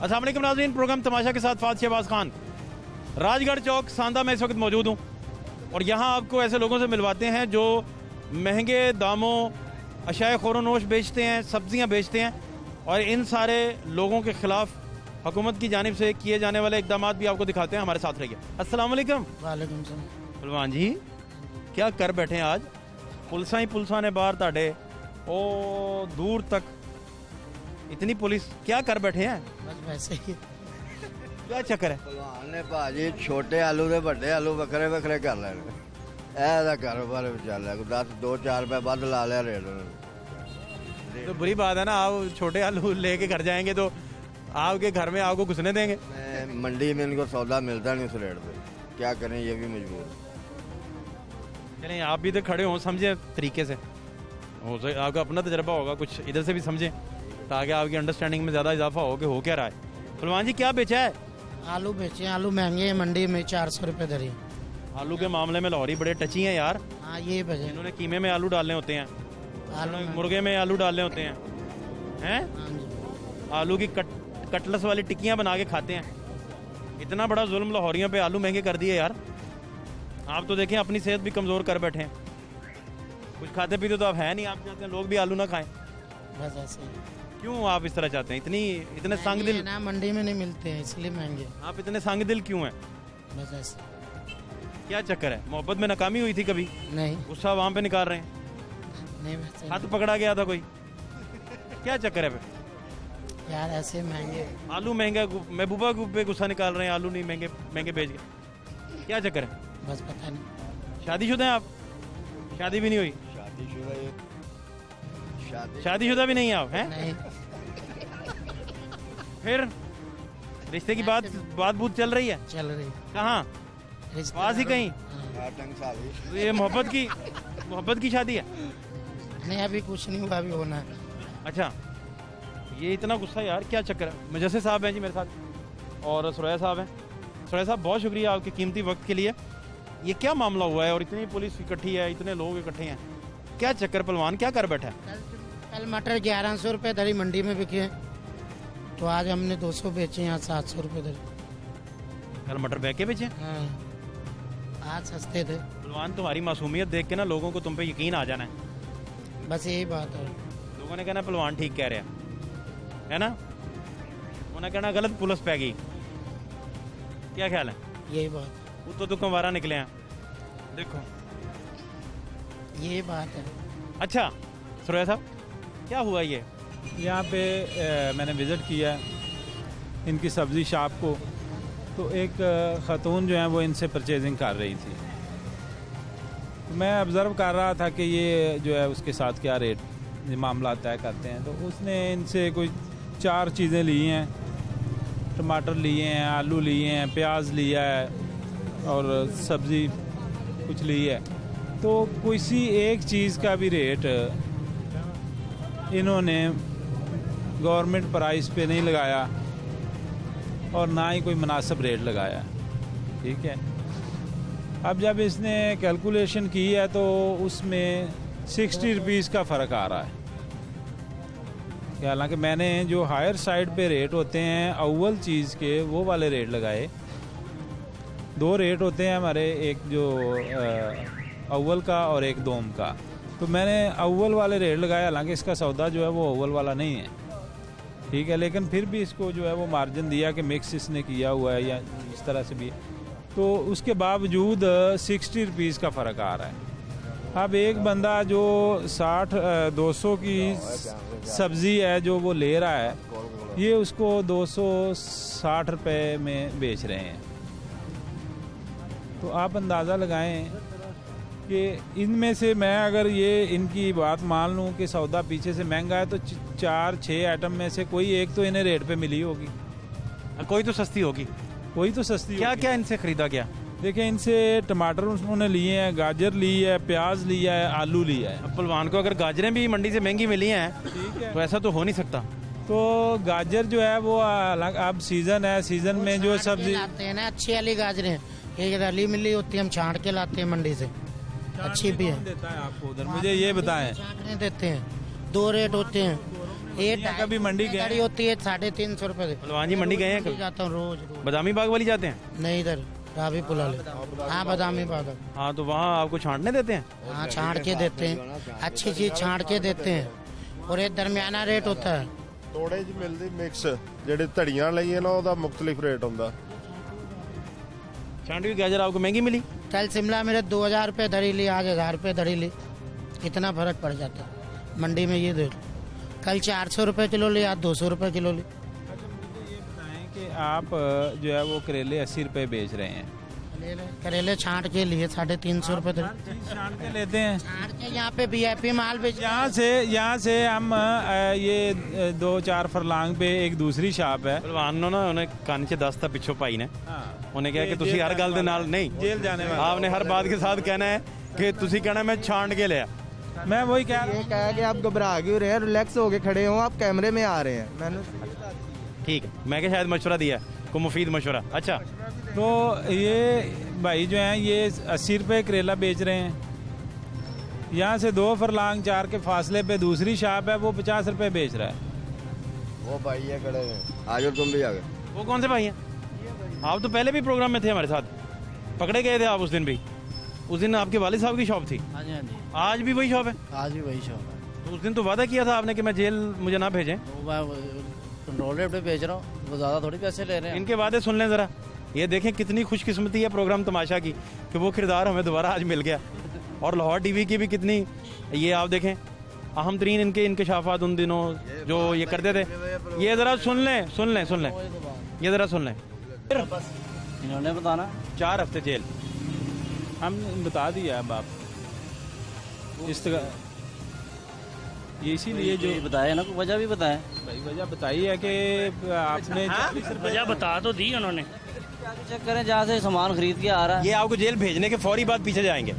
अस्सलाम वालेकुम नाज़रीन, प्रोग्राम तमाशा के साथ फात शहबाज खान। राजगढ़ चौक सांदा में इस वक्त मौजूद हूँ और यहाँ आपको ऐसे लोगों से मिलवाते हैं जो महंगे दामों अशाए ख़ोरोनोश बेचते हैं, सब्जियाँ बेचते हैं और इन सारे लोगों के ख़िलाफ़ हुकूमत की जानिब से किए जाने वाले इक़दाम भी आपको दिखाते हैं। हमारे साथ रहिए। अस्सलाम वालेकुम। वालेकुम सलाम। भलवान जी क्या कर बैठे हैं आज? पुलिसा ही पुलिसा ने बाहर ताड़े ओ दूर तक इतनी पुलिस क्या कर बैठे हैं? बस वैसे ही क्या चक्कर है? ਭਲਵਾਨ ਨੇ ਭਾਜੀ ਛੋਟੇ ਆਲੂ ਦੇ ਵੱਡੇ ਆਲੂ ਵੱਖਰੇ ਵੱਖਰੇ ਕਰ ਲੈਣੇ। ਇਹਦਾ ਕਾਰੋਬਾਰ ਚੱਲਿਆ ਕੋਈ 10 2-4 ਰੁਪਏ ਵੱਧ ਲਾ ਲਿਆ ਰੇਟ ਉਹਨੇ। तो बुरी बात है ना, आप छोटे आलू लेके घर जाएंगे तो आपके घर में आपको घुसने देंगे? मैं मंडी में इनको सौदा मिलता नहीं उस रेट पे, क्या करें ये भी मजबूर। चलें आप भी तो खड़े हों, समझें तरीके से, हो सके आपका अपना तजर्बा होगा, कुछ इधर से भी समझें ताकि आपकी अंडरस्टैंडिंग में ज़्यादा इजाफा हो कि हो क्या रहा है। फलवान जी क्या बेचा है? आलू बेचे। आलू महंगे हैं मंडी में, 400 रुपये दरी। आलू के मामले में लाहौरी बड़े टची हैं यार। हाँ ये बजे इन्होंने कीमे में आलू डालने होते हैं, आलू इन्होंने मुर्गे में आलू डालने होते हैं, हैं हाँ जी। आलू की कटलस वाली टिक्कियाँ बना के खाते हैं। इतना बड़ा जुल्म लाहौरियों पे आलू महंगे कर दिए यार। आप तो देखें अपनी सेहत भी कमज़ोर कर बैठे हैं, कुछ खाते पीते तो आप है नहीं, आप चाहते हैं लोग भी आलू ना खाएं। बस ऐसे ही क्यों आप इस तरह चाहते हैं? इतने संग महंगे दिल हैं ना, मंडी में नहीं मिलते हैं इसलिए महंगे। आप इतने संग दिल क्यों हैं? बस ऐसे क्या चक्कर है? मोहब्बत में नाकामी हुई थी कभी? नहीं गुस्सा वहाँ पे निकाल रहे हैं? नहीं वैसे हाथ पकड़ा गया था कोई? क्या चक्कर है फिर? नहीं। यार ऐसे महंगे आलू महंगा, महबूबा पे गुस्सा निकाल रहे हैं, आलू नहीं महंगे महंगे बेच के, क्या चक्कर है? बस पता नहीं। शादीशुदा हैं आप? शादी भी नहीं हुई? शादीशुदा भी नहीं है आप हैं? नहीं फिर रिश्ते की बात बूत चल रही है? चल रही कहाँ? पास ही कहीं? हाँ। तो ये मोहब्बत की शादी है? नहीं अभी कुछ नहीं हुआ, अभी होना है। अच्छा, ये इतना गुस्सा यार, क्या चक्कर है? मुजस्सिर साहब हैं जी मेरे साथ और सुरैया साहब हैं। सुरैया साहब बहुत शुक्रिया आपके कीमती वक्त के लिए। ये क्या मामला हुआ है और इतनी पुलिस इकट्ठी है, इतने लोग इकट्ठे हैं, क्या चक्कर? पहलवान क्या कर बैठा है? कल मटर 1100 रुपये दरी मंडी में बिके, तो आज हमने 200 बेचे, यहाँ 700 रुपये दरी। कल मटर बह के बेचे? हाँ आज सस्ते थे। पहलवान तुम्हारी मासूमियत देख के ना लोगों को तुम पे यकीन आ जाना है। बस यही बात है। लोगों ने कहना पहलवान ठीक कह रहा है ना, उन्हें कहना गलत पुलिस पै गई। क्या ख्याल है? यही बात वो तो कंवारा निकले हैं, देखो यही बात है। अच्छा सुरैया साहब क्या हुआ ये? यहाँ पे मैंने विज़िट किया इनकी सब्ज़ी शॉप को, तो एक ख़ातून जो है वो इनसे परचेजिंग कर रही थी। तो मैं ऑब्ज़र्व कर रहा था कि ये जो है उसके साथ क्या रेट मामला तय करते हैं। तो उसने इनसे कोई 4 चीज़ें ली हैं, टमाटर लिए हैं, आलू लिए हैं, प्याज लिया है और सब्ज़ी कुछ ली है। तो किसी एक चीज़ का भी रेट इन्होंने गवर्नमेंट प्राइस पे नहीं लगाया और ना ही कोई मुनासिब रेट लगाया, ठीक है। अब जब इसने कैलकुलेशन की है तो उसमें 60 रुपीज़ का फ़र्क आ रहा है। हालांकि मैंने जो हायर साइड पे रेट होते हैं अव्वल चीज़ के, वो वाले रेट लगाए। 2 रेट होते हैं हमारे, एक जो अव्वल का और एक दोम का। तो मैंने अव्वल वाले रेट लगाए, हालांकि इसका सौदा जो है वो अव्वल वाला नहीं है, ठीक है, लेकिन फिर भी इसको जो है वो मार्जिन दिया कि मिक्स इसने किया हुआ है या इस तरह से भी। तो उसके बावजूद 60 रुपीज़ का फ़र्क आ रहा है। अब एक बंदा जो 200 की सब्ज़ी है जो वो ले रहा है, ये उसको 260 रुपये में बेच रहे हैं। तो आप अंदाज़ा लगाएं कि इनमें से मैं अगर ये इनकी बात मान लूँ कि सौदा पीछे से महंगा है, तो 4-6 आइटम में से कोई एक तो इन्हें रेट पे मिली होगी, कोई तो सस्ती होगी, कोई तो सस्ती क्या होगी। क्या इनसे खरीदा गया? देखिए इनसे टमाटर उन्होंने लिए हैं, गाजर ली है, प्याज लिया है, आलू लिया है। अब पहलवान को अगर गाजरें भी मंडी से महंगी मिली हैं ठीक है, तो ऐसा तो हो नहीं सकता। तो गाजर जो है वो अब सीजन है, सीजन में जो सब्जी लाते हैं ना अच्छी वाली गाजरें, एक रली मिली होती है, हम छांट के लाते हैं मंडी से, अच्छी भी है। देता है आपको उधर, मुझे ये बताएं। छांटने देते हैं, 2 रेट होते हैं, ये यहाँ कभी मंडी गए? गाड़ी होती है 350 रुपए की। पहलवान जी मंडी गए हैं मंडी कभी? जाता हूँ रोज। बदामी बाग वाली जाते हैं? नहीं इधर रावी पुला ले। हाँ बादामी बाग। हाँ तो वहाँ आपको छांटने देते हैं? हाँ छांट के देते हैं, अच्छी चीज छांट के देते हैं और एक दरमियाना रेट होता है। ਤੋੜੇ 'ਚ ਮਿਲਦੀ ਮਿਕਸ ਜਿਹੜੇ ਧੜੀਆਂ ਲਈਏ ਨਾ ਉਹਦਾ ਮੁxtਲਿਫ ਰੇਟ ਹੁੰਦਾ। छांटी हुई गाजर आपको महंगी मिली? कल शिमला मेरे 2000 रुपये धरी ली, आज 1000 रुपये धरी ली, कितना फर्क पड़ जाता है मंडी में। ये देख कल 400 रुपये किलो ली, आज 200 रुपये किलो ली। अच्छा मुझे ये बताएं कि आप जो है वो करेले 80 रुपए बेच रहे हैं, करेले छांट के लिए 350 रुपये धरी। छांट के लेते हैं। छांट के यहाँ पे VIP माल बेच। यहाँ से हम ये 2-4 फरलांग पे एक दूसरी शॉप है। पहलवान ने ना उन्हें कान च दसता पिछो पाई ने उन्हें कहा कि ये तुसी जेल हर गल दे नाल नहीं जेल जाने वाला। आपने हर बात के साथ कहना है कि तुसी कहना मैं छांट के लिया। मैं वही कह रहा ये कहा कि आप घबरा क्यों रहे हैं, रिलैक्स होके खड़े हो, आप कैमरे में आ रहे हैं। मैंने ठीक है, मैं क्या शायद मशवरा दिया को मुफीद मशवरा। अच्छा तो ये भाई जो हैं ये 80 रुपए करेला बेच रहे हैं। यहाँ से 2 फरलांग 4 के फासले पे दूसरी शॉप है, वो 50 रुपए बेच रहा है। वो भाई है खड़े हैं, आ जाओ तुम भी आ गए। वो कौन से भाई हैं? आप तो पहले भी प्रोग्राम में थे हमारे साथ, पकड़े गए थे आप उस दिन भी। उस दिन आपके वालिद साहब की शॉप थी, हाँ जी हाँ जी, आज भी वही शॉप है? आज भी वही शॉप है। तो उस दिन तो वादा किया था आपने कि मैं जेल मुझे ना भेजें। मैं कंट्रोल रेट पे बेच रहा हूँ, वो ज़्यादा थोड़ी पैसे ले रहे हैं। इनके वादे सुन लें ज़रा, ये देखें कितनी खुशकिस्मती है प्रोग्राम तमाशा की कि वो किरदार हमें दोबारा आज मिल गया। और लाहौर टीवी की भी कितनी, ये आप देखें अहम तरीन इनके इंकशाफात उन दिनों जो ये करते थे। ये ज़रा सुन लें सुन लें सुन लें, ये ज़रा सुन लें। इन्होंने बताना 4 हफ्ते जेल। हम बता दिया अब आप इस तरह, ये इसीलिए जो बताया ना, वजह भी बताया। भाई वजह बताई है कि आपने वजह बता तो दी उन्होंने। चेक करें जहाँ से सामान खरीद के आ रहा है। ये आपको जेल भेजने के फौरी बाद पीछे जाएंगे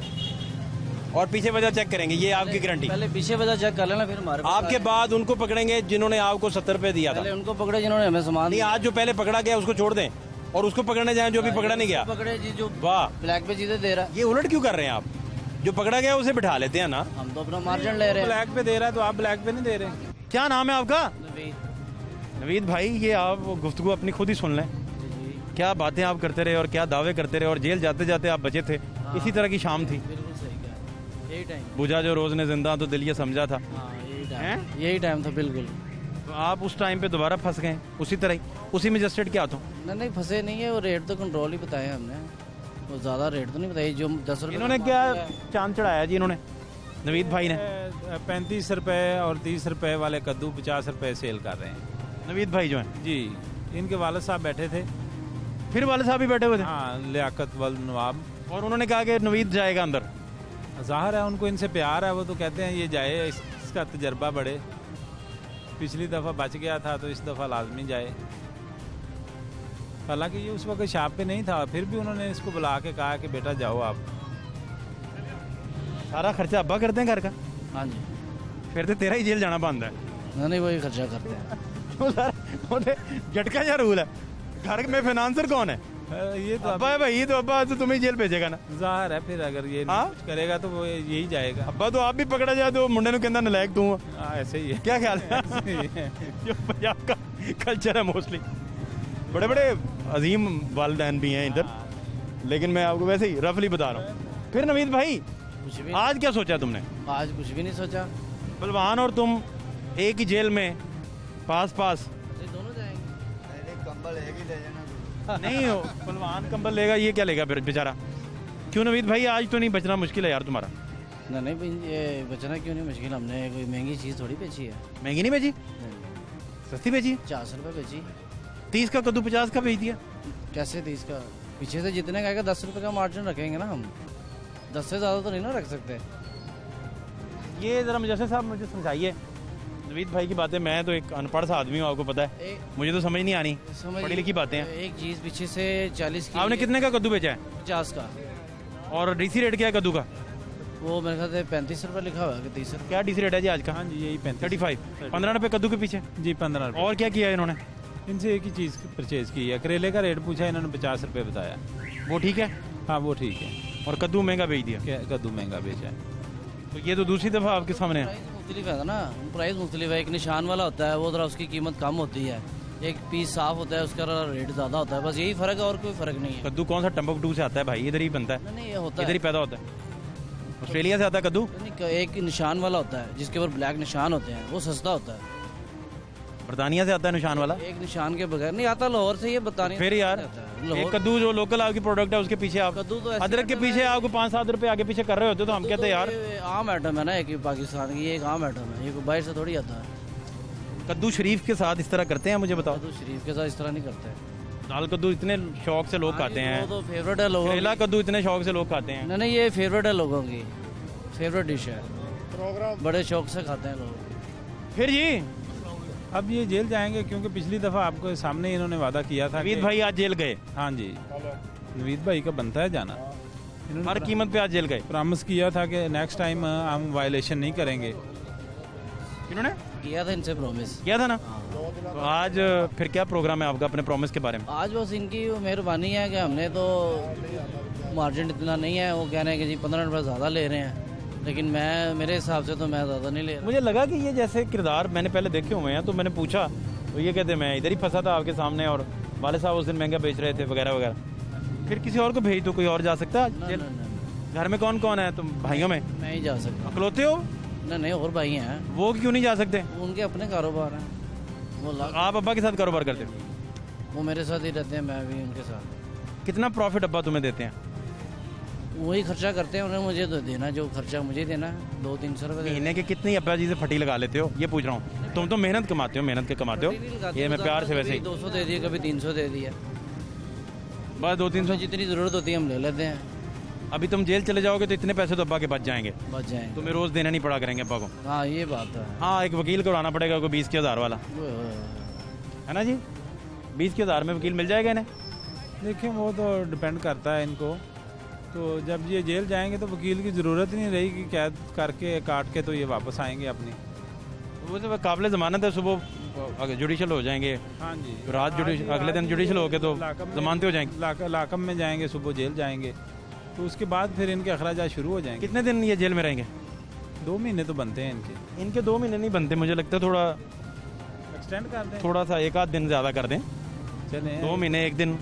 और पीछे वजह चेक करेंगे, ये आपकी गारंटी। पहले पीछे वजह चेक कर लेना, फिर हमारे आपके बाद उनको पकड़ेंगे जिन्होंने आपको 70 रुपए दिया था। पहले उनको पकड़े जिन्होंने हमें सामान नहीं, आज जो पहले पकड़ा गया उसको छोड़ दें और उसको पकड़ने जाएं जो अभी पकड़ा नहीं गया। पकड़े जी जो वाह, ब्लैक पे चीजें दे रहा है। ये उलट क्यों कर रहे हैं आप? जो पकड़ा गया उसे बिठा लेते हैं ना। हम तो अपना मार्जिन ले रहे हैं। ब्लैक पे दे रहा है तो आप ब्लैक पे नहीं दे रहे। क्या नाम है आपका? नवीद। नवीद भाई, ये आप गुफ्तगू अपनी खुद ही सुन लें। क्या बातें आप करते रहे और क्या दावे करते रहे और जेल जाते जाते आप बचे थे। इसी तरह की शाम थी, बिल्कुल सही कहा, यही टाइम। बुझा जो रोज ने जिंदा तो दिल ये समझा था। हाँ यही हैं? टाइम, यही टाइम था बिल्कुल। तो आप उस टाइम पे दोबारा फंस गए उसी तरह ही, उसी में जस्टेड क्या था? नहीं फंसे नहीं है, वो रेट तो कंट्रोल ही बताया हमने, वो ज़्यादा रेट तो नहीं बताई। जो 10 रुपये इन्होंने क्या चांद चढ़ाया जी इन्होंने, नवीद भाई ने? 35 रुपए और 30 रुपए वाले कद्दू 50 रुपए सेल कर रहे हैं। नवीद भाई जो हैं जी, इनके वालिद साहब बैठे थे। फिर वाले साहब भी बैठे हुए थे हाँ, लियाकत वल नवाब, और उन्होंने कहा कि नवीद जाएगा अंदर। ज़ाहिर है उनको इनसे प्यार है, वो तो कहते हैं ये जाए, इसका तजर्बा बढ़े। पिछली दफ़ा बच गया था तो इस दफ़ा लाजमी जाए। हालांकि ये उस वक्त शॉप पे नहीं था, फिर भी उन्होंने इसको बुला के कहा कि बेटा जाओ आप। सारा खर्चा अब्बा करते हैं घर का? हाँ जी, फिर तो तेरा ही जेल जाना बंद है। नहीं वही खर्चा करते हैं। क्यों सर, उन्हें झटका या रूल है? घर में फाइनेंसर कौन है? ये तो अब्बा है भाई, तो अब्बा तो तुम्हें जेल भेजेगा ना। ज़ाहिर है, फिर अगर ये हाँ? कुछ करेगा तो वो यही जाएगा। अब्बा तो आप भी पकड़ा जाए तो मुंडे ने कहना नलायक तू है। हाँ, ऐसे ही है। क्या ख्याल है? ऐसे ही है। जो पंजाब का कल्चर है मोस्टली, बड़े बड़े अजीम वालिदैन भी हैं इधर, लेकिन मैं आपको वैसे ही रफली बता रहा हूँ। फिर नवीद भाई, कुछ भी आज क्या सोचा तुमने? आज कुछ भी नहीं सोचा। पहलवान और तुम एक ही जेल में पास पास? दोनों जाएंगे। कंबल एक ही ले जाना। नहीं हो, पहलवान कंबल लेगा, ये क्या लेगा फिर बेचारा? क्यों नवीद भाई, आज तो नहीं बचना मुश्किल है यार तुम्हारा? नहीं भाई, ये बचना क्यों नहीं मुश्किल, हमने कोई महंगी चीज़ थोड़ी बेची है। महंगी नहीं बेची, सस्ती बेची। 50 रुपये बेची। 30 का कद्दू 50 का बेच दिया। कैसे 30 का? पीछे से जितने का आएगा 10 रुपये का मार्जिन रखेंगे ना हम, 10 से ज़्यादा तो नहीं ना रख सकते। ये ज़रा मुझे साहब मुझे समझाइए नवीद भाई की बातें। मैं तो एक अनपढ़ सा आदमी हूँ, आपको पता है, मुझे तो समझ नहीं आनी, पढ़ी लिखी बातें हैं। एक चीज़ पीछे से 40 की। आपने कितने का कद्दू बेचा है? 50 का। और डीसी रेट क्या है कद्दू का? वो मेरे ख्याल से 35 रुपये लिखा हुआ है कि 30 रुपये। क्या डीसी रेट है जी आज का? हाँ जी, यही 35, 15 रुपये कद्दू के पीछे जी, 15 रुपये। और क्या किया है इन्होंने? इनसे एक ही चीज़ परचेज की है, करेले का रेट पूछा, इन्होंने 50 रुपये बताया। वो ठीक है? हाँ वो ठीक है। और कद्दू महंगा बेच दिया। क्या कद्दू महंगा बेचा है? तो ये तो दूसरी दफ़ा आपके सामने है। प्राइस मुख्तलिफ है ना, प्राइस मुख्तलिफ है। एक निशान वाला होता है वो ज़रा उसकी कीमत कम होती है, एक पीस साफ होता है उसका रेट ज़्यादा होता है, बस यही फ़र्क है और कोई फ़र्क नहीं है। कद्दू कौन सा टम्बकटू से आता है भाई? इधर ही बनता है, नहीं ये होता इधर ही है पैदा होता है। ऑस्ट्रेलिया से आता है कद्दू? नहीं, एक निशान वाला होता है जिसके ऊपर ब्लैक निशान होते हैं, वो सस्ता होता है। बरतानिया से आता है निशान वाला? एक निशान के बगैर नहीं आता, लाहौर से ये बताने फिर यार एक कद्दू जो लोकल आपकी प्रोडक्ट है उसके पीछे आप कद्दू तो ऐसे अदरक के पीछे आपको 5-7 रुपए आगे पीछे कर रहे होते तो हम कहते हैं यार ये आम आइटम है ना, एक पाकिस्तान की ये एक आम आइटम है, ये कोई बाहर से थोड़ी आता है। कद्दू शरीफ के साथ इस तरह करते हैं? मुझे बताओ। कद्दू शरीफ के साथ इस तरह नहीं करते हैं। दाल कद्दू इतने शौक से लोग खाते हैं, वो तो फेवरेट है लोगों करेला कद्दू इतने शौक से लोग खाते हैं। की। नहीं ये फेवरेट है लोगों की, फेवरेट डिश है, बड़े शौक से खाते हैं लोग। फिर जी अब ये जेल जाएंगे क्योंकि पिछली दफ़ा आपको सामने इन्होंने वादा किया था नवीद कि- भाई आज जेल गए, हाँ जी, नवीद भाई का बनता है जाना। इन्होंने हर कीमत पे आज जेल गए। प्रॉमिस किया था कि नेक्स्ट टाइम हम वायलेशन नहीं करेंगे। इन्होंने किया था इनसे प्रॉमिस। किया था ना? तो आज फिर क्या प्रोग्राम है आपका अपने प्रॉमिस के बारे में? आज बस इनकी मेहरबानी है कि हमने तो मार्जिन इतना नहीं है, वो कह रहे हैं कि जी 15 रुपये ज़्यादा ले रहे हैं, लेकिन मैं मेरे हिसाब से तो मैं ज़्यादा नहीं ले रहा। मुझे लगा कि ये जैसे किरदार मैंने पहले देखे हुए हैं तो मैंने पूछा तो ये कहते मैं इधर ही फंसा था आपके सामने और वाले साहब उस दिन महंगा बेच रहे थे वगैरह वगैरह। फिर किसी और को भेज दो, कोई और जा सकता है जेल? घर में कौन कौन है तुम भाइयों में? मैं ही जा सकता अकलौते हो? हूँ। नहीं और भाई हैं, वो क्यों नहीं जा सकते? उनके अपने कारोबार हैं, वो आप अब्बा के साथ कारोबार करते हो? वो मेरे साथ ही रहते हैं, मैं भी उनके साथ। कितना प्रॉफिट अब्बा तुम्हें देते हैं? वही खर्चा करते हैं, उन्हें मुझे तो देना, जो खर्चा मुझे देना है 200-300 रुपये। महीने के कितनी अब्बा जी से फटी लगा लेते हो ये पूछ रहा हूँ। तुम तो मेहनत कमाते हो, मेहनत के कमाते हो, ये मैं प्यार से वैसे ही 200 दे दिए, कभी 300 दे दिया, बस 200-300। जितनी ज़रूरत होती है हम ले लेते हैं, अभी तुम जेल चले जाओगे तो इतने पैसे तो अब्बा के बच जाएंगे, बच जाएंगे। तुम्हें रोज देना नहीं पड़ा करेंगे अब्बा को। हाँ ये बात तो है। हाँ एक वकील को लाना पड़ेगा कोई 20 के हज़ार वाला, है ना जी? 20 के हज़ार में वकील मिल जाएगा इन्हें? देखिए वो तो डिपेंड करता है इनको, तो जब ये जेल जाएंगे तो वकील की ज़रूरत ही नहीं रहेगी, कैद करके काट के तो ये वापस आएंगे अपनी। वो तो काबिल ज़मानत है, सुबह जुडिशल हो जाएंगे, हाँ जी, रात जुडिशल, अगले दिन जुडिशल हो के तो जमानते हो जाएंगे, लाकम में जाएंगे, सुबह जेल जाएंगे, तो उसके बाद फिर इनके अखराजात शुरू हो जाएंगे। कितने दिन ये जेल में रहेंगे? 2 महीने तो बनते हैं इनके। इनके 2 महीने नहीं बनते, मुझे लगता है थोड़ा एक्सटेंड कर दें, थोड़ा सा 1 आध दिन ज़्यादा कर दें। चलें 2 महीने 1 दिन,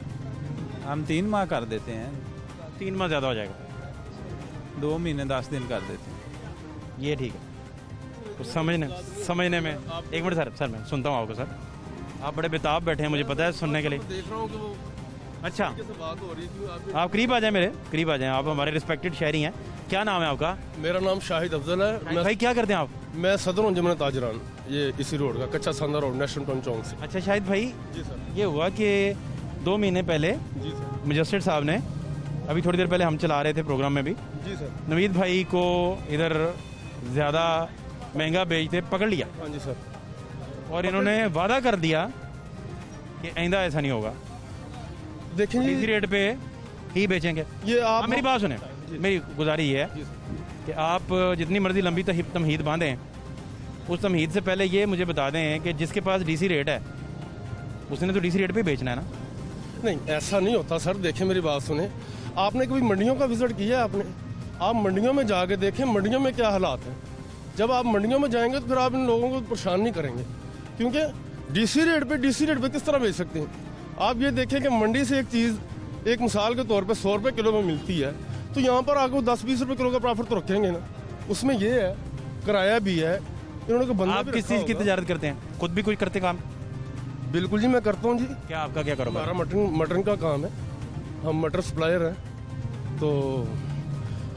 हम 3 माह कर देते हैं, 3 माह ज़्यादा हो जाएगा। 2 महीने 10 दिन कर देते हैं। ये ठीक है। तो समझने में 1 मिनट सर मैं सुनता हूँ आपको। सर आप बड़े बेताब बैठे हैं, मुझे पता है सुनने के लिए। देख रहा हूँ कि वो अच्छा कैसे बात हो रही है। आप करीब आ जाएं, मेरे करीब आ जाएं, आप हमारे रिस्पेक्टेड शहरी हैं। क्या नाम है आपका? मेरा नाम शाहिद अफजल है। भाई क्या करते हैं आप? मैं सदर हूँ जमुना ताजरान, ये इसी रोड का कच्चा सांदा रोड, नेशनल टाउन चौक से। अच्छा शाहिद भाई, जी सर। ये हुआ कि 2 महीने पहले जी सर। मजिस्ट्रेट साहब ने, अभी थोड़ी देर पहले हम चला रहे थे प्रोग्राम में भी, जी सर। नवीद भाई को इधर ज़्यादा महंगा बेचते पकड़ लिया। हाँ जी सर। और इन्होंने वादा कर दिया कि आइंदा ऐसा नहीं होगा, देखें इसी जी, रेट पे ही बेचेंगे। ये आप मेरी बात सुने, मेरी गुजारिश ये है जी सर। कि आप जितनी मर्जी लंबी तमहीद बांधें, उस तमहीद से पहले ये मुझे बता दें कि जिसके पास डीसी रेट है उसने तो डीसी रेट पे ही बेचना है ना। नहीं ऐसा नहीं होता सर, देखें मेरी बात सुने, आपने कभी मंडियों का विजिट किया है? आपने आप मंडियों में जाके देखें मंडियों में क्या हालात हैं। जब आप मंडियों में जाएंगे तो फिर आप इन लोगों को परेशान नहीं करेंगे, क्योंकि डीसी रेट पे किस तरह बेच सकते हैं। आप ये देखें कि मंडी से एक चीज़ एक मिसाल के तौर पे 100 रुपये किलो में मिलती है, तो यहाँ पर आपको 10-20 रुपये किलो का प्रॉफिट तो रखेंगे ना। उसमें ये है किराया भी है, इन्होंने को बंदा आप भी किस रखा चीज़ की होगा। तजारत करते हैं? खुद भी कुछ करते काम? बिल्कुल जी मैं करता हूँ जी। क्या आपका क्या कारोबार? हमारा मटन का काम है, हम मटर सप्लायर हैं, तो